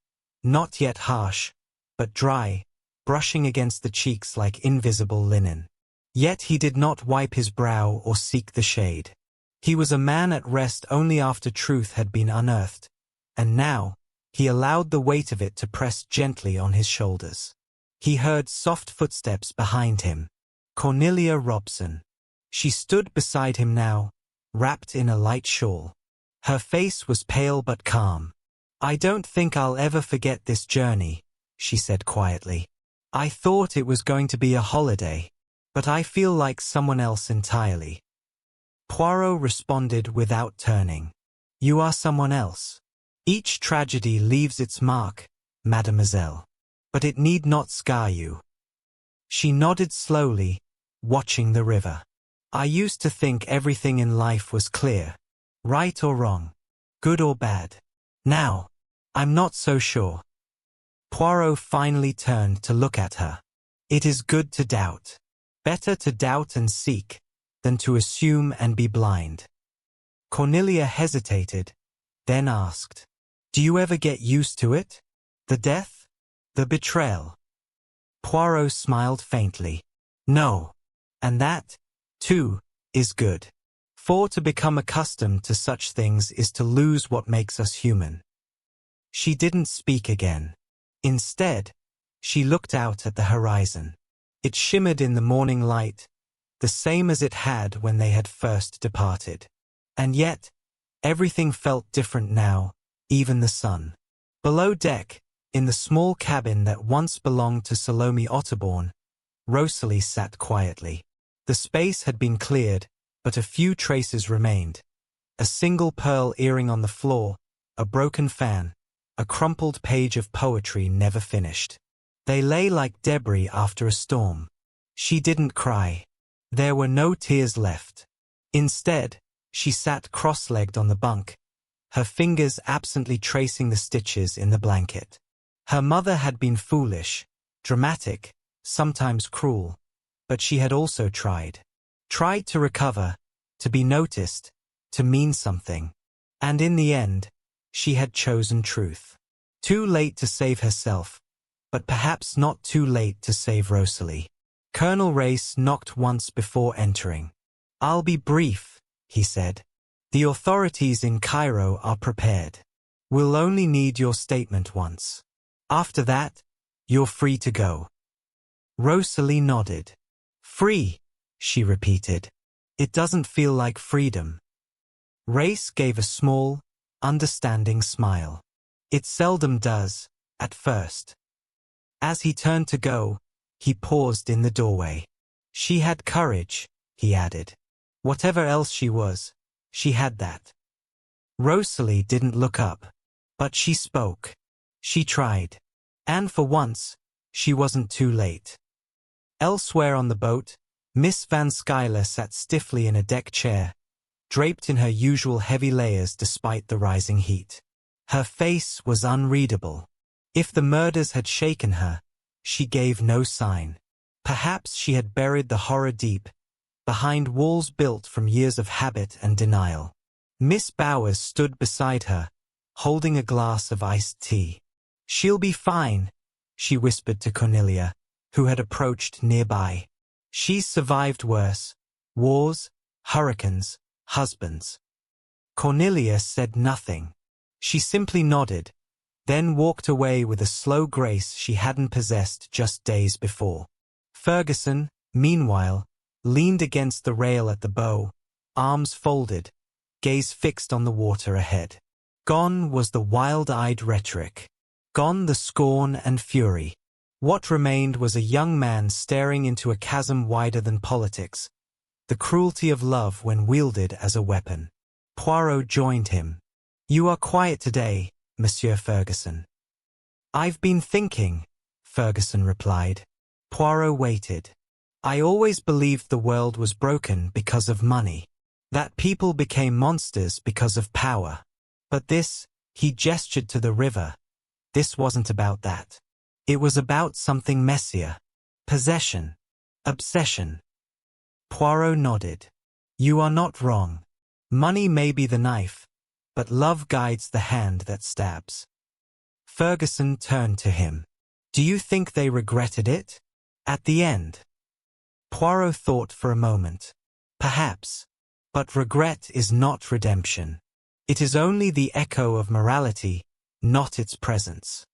not yet harsh, but dry, brushing against the cheeks like invisible linen. Yet he did not wipe his brow or seek the shade. He was a man at rest only after truth had been unearthed, and now, he allowed the weight of it to press gently on his shoulders. He heard soft footsteps behind him. Cornelia Robson. She stood beside him now, wrapped in a light shawl. Her face was pale but calm. "I don't think I'll ever forget this journey," she said quietly. "I thought it was going to be a holiday, but I feel like someone else entirely." Poirot responded without turning. "You are someone else. Each tragedy leaves its mark, mademoiselle. But it need not scar you." She nodded slowly, watching the river. "I used to think everything in life was clear, right or wrong, good or bad. Now, I'm not so sure." Poirot finally turned to look at her. "It is good to doubt. Better to doubt and seek, than to assume and be blind." Cornelia hesitated, then asked, "Do you ever get used to it? The death? The betrayal?" Poirot smiled faintly. "No. And that, too, is good. For to become accustomed to such things is to lose what makes us human." She didn't speak again. Instead, she looked out at the horizon. It shimmered in the morning light, the same as it had when they had first departed. And yet, everything felt different now, even the sun. Below deck, in the small cabin that once belonged to Salome Otterbourne, Rosalie sat quietly. The space had been cleared, but a few traces remained. A single pearl earring on the floor, a broken fan, a crumpled page of poetry never finished. They lay like debris after a storm. She didn't cry. There were no tears left. Instead, she sat cross-legged on the bunk, her fingers absently tracing the stitches in the blanket. Her mother had been foolish, dramatic, sometimes cruel, but she had also tried. Tried to recover, to be noticed, to mean something. And in the end, she had chosen truth. Too late to save herself, but perhaps not too late to save Rosalie. Colonel Race knocked once before entering. "I'll be brief," he said. "The authorities in Cairo are prepared. We'll only need your statement once. After that, you're free to go." Rosalie nodded. "Free," she repeated. "It doesn't feel like freedom." Race gave a small, understanding smile. "It seldom does, at first." As he turned to go, he paused in the doorway. "She had courage," he added. "Whatever else she was, she had that." Rosalie didn't look up, but she spoke. She tried. And for once, she wasn't too late. Elsewhere on the boat, Miss Van Schuyler sat stiffly in a deck chair, draped in her usual heavy layers despite the rising heat. Her face was unreadable. If the murders had shaken her, she gave no sign. Perhaps she had buried the horror deep, behind walls built from years of habit and denial. Miss Bowers stood beside her, holding a glass of iced tea. "She'll be fine," she whispered to Cornelia, who had approached nearby. "She's survived worse. Wars, hurricanes, husbands." Cornelia said nothing. She simply nodded, then walked away with a slow grace she hadn't possessed just days before. Ferguson, meanwhile, leaned against the rail at the bow, arms folded, gaze fixed on the water ahead. Gone was the wild-eyed rhetoric. Gone the scorn and fury. What remained was a young man staring into a chasm wider than politics, the cruelty of love when wielded as a weapon. Poirot joined him. "You are quiet today, Monsieur Ferguson." "I've been thinking," Ferguson replied. Poirot waited. "I always believed the world was broken because of money. That people became monsters because of power. But this," he gestured to the river, "this wasn't about that. It was about something messier. Possession. Obsession." Poirot nodded. "You are not wrong. Money may be the knife, but love guides the hand that stabs." Ferguson turned to him. "Do you think they regretted it? At the end?" Poirot thought for a moment. "Perhaps. But regret is not redemption. It is only the echo of morality, not its presence."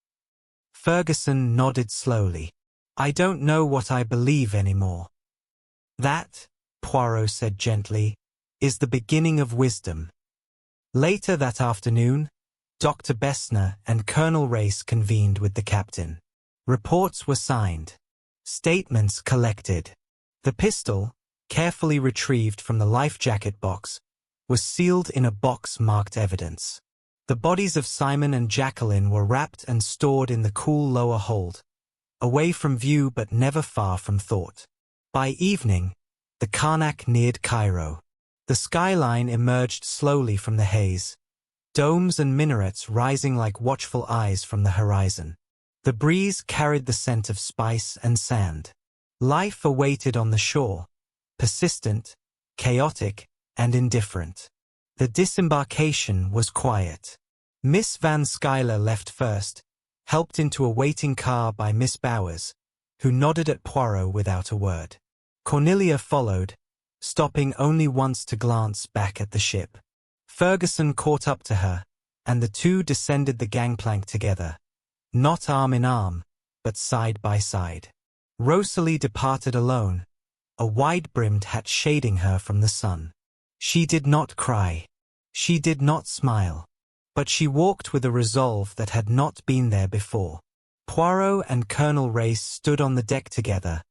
Ferguson nodded slowly. "I don't know what I believe anymore." "That," Poirot said gently, "is the beginning of wisdom." Later that afternoon, Dr. Bessner and Colonel Race convened with the captain. Reports were signed. Statements collected. The pistol, carefully retrieved from the life jacket box, was sealed in a box marked evidence. The bodies of Simon and Jacqueline were wrapped and stored in the cool lower hold, away from view but never far from thought. By evening, the Karnak neared Cairo. The skyline emerged slowly from the haze, domes and minarets rising like watchful eyes from the horizon. The breeze carried the scent of spice and sand. Life awaited on the shore, persistent, chaotic, and indifferent. The disembarkation was quiet. Miss Van Schuyler left first, helped into a waiting car by Miss Bowers, who nodded at Poirot without a word. Cornelia followed, stopping only once to glance back at the ship. Ferguson caught up to her, and the two descended the gangplank together, not arm in arm, but side by side. Rosalie departed alone, a wide-brimmed hat shading her from the sun. She did not cry. She did not smile. But she walked with a resolve that had not been there before. Poirot and Colonel Race stood on the deck together,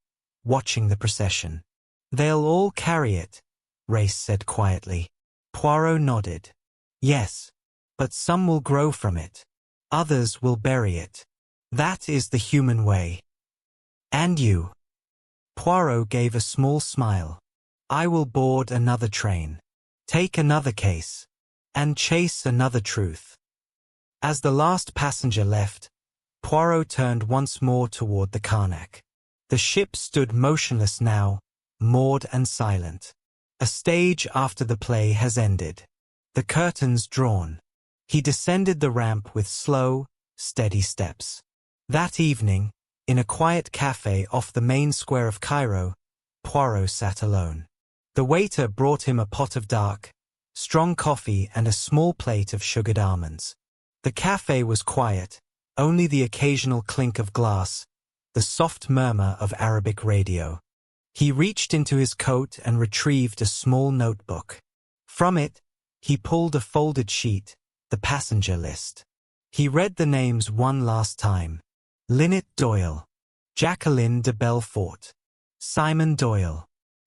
watching the procession. "They'll all carry it," Race said quietly. Poirot nodded. "Yes, but some will grow from it. Others will bury it. That is the human way." "And you?" Poirot gave a small smile. "I will board another train, take another case, and chase another truth." As the last passenger left, Poirot turned once more toward the Karnak. The ship stood motionless now, moored and silent. A stage after the play has ended. The curtains drawn. He descended the ramp with slow, steady steps. That evening, in a quiet cafe off the main square of Cairo, Poirot sat alone. The waiter brought him a pot of dark, strong coffee and a small plate of sugared almonds. The cafe was quiet, only the occasional clink of glass, the soft murmur of Arabic radio. He reached into his coat and retrieved a small notebook. From it, he pulled a folded sheet, the passenger list. He read the names one last time. Lynette Doyle, Jacqueline de Belfort, Simon Doyle,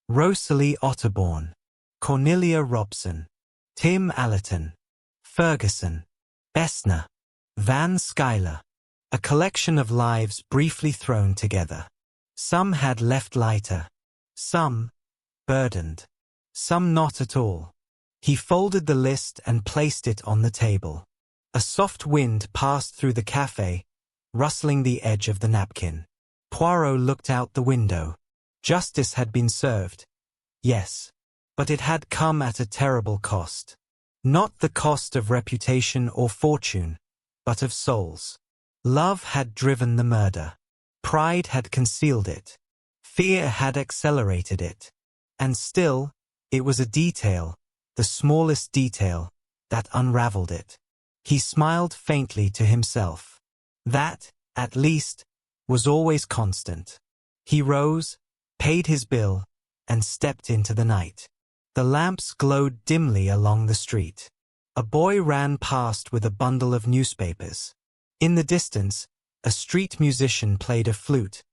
Rosalie Otterbourne, Cornelia Robson, Tim Allerton, Ferguson, Bessner, Van Schuyler. A collection of lives briefly thrown together. Some had left lighter, some burdened, some not at all. He folded the list and placed it on the table. A soft wind passed through the cafe, rustling the edge of the napkin. Poirot looked out the window. Justice had been served. Yes. But it had come at a terrible cost. Not the cost of reputation or fortune, but of souls. Love had driven the murder. Pride had concealed it. Fear had accelerated it. And still, it was a detail, the smallest detail, that unraveled it. He smiled faintly to himself. That, at least, was always constant. He rose, paid his bill, and stepped into the night. The lamps glowed dimly along the street. A boy ran past with a bundle of newspapers. In the distance, a street musician played a flute,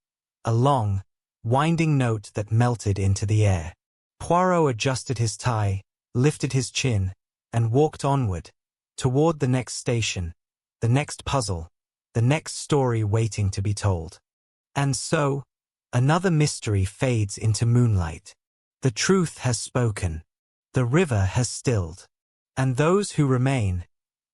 a long, winding note that melted into the air. Poirot adjusted his tie, lifted his chin, and walked onward, toward the next station, the next puzzle, the next story waiting to be told. And so, another mystery fades into moonlight. The truth has spoken. The river has stilled. And those who remain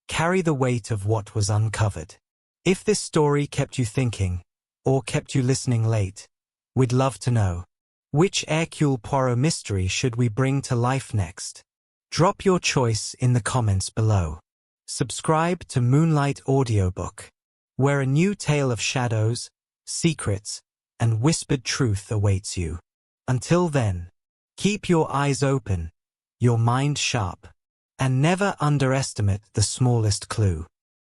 carry the weight of what was uncovered. If this story kept you thinking, or kept you listening late, we'd love to know. Which Hercule Poirot mystery should we bring to life next? Drop your choice in the comments below. Subscribe to Moonlight Audiobook, where a new tale of shadows, secrets, and whispered truth awaits you. Until then, keep your eyes open, your mind sharp, and never underestimate the smallest clue.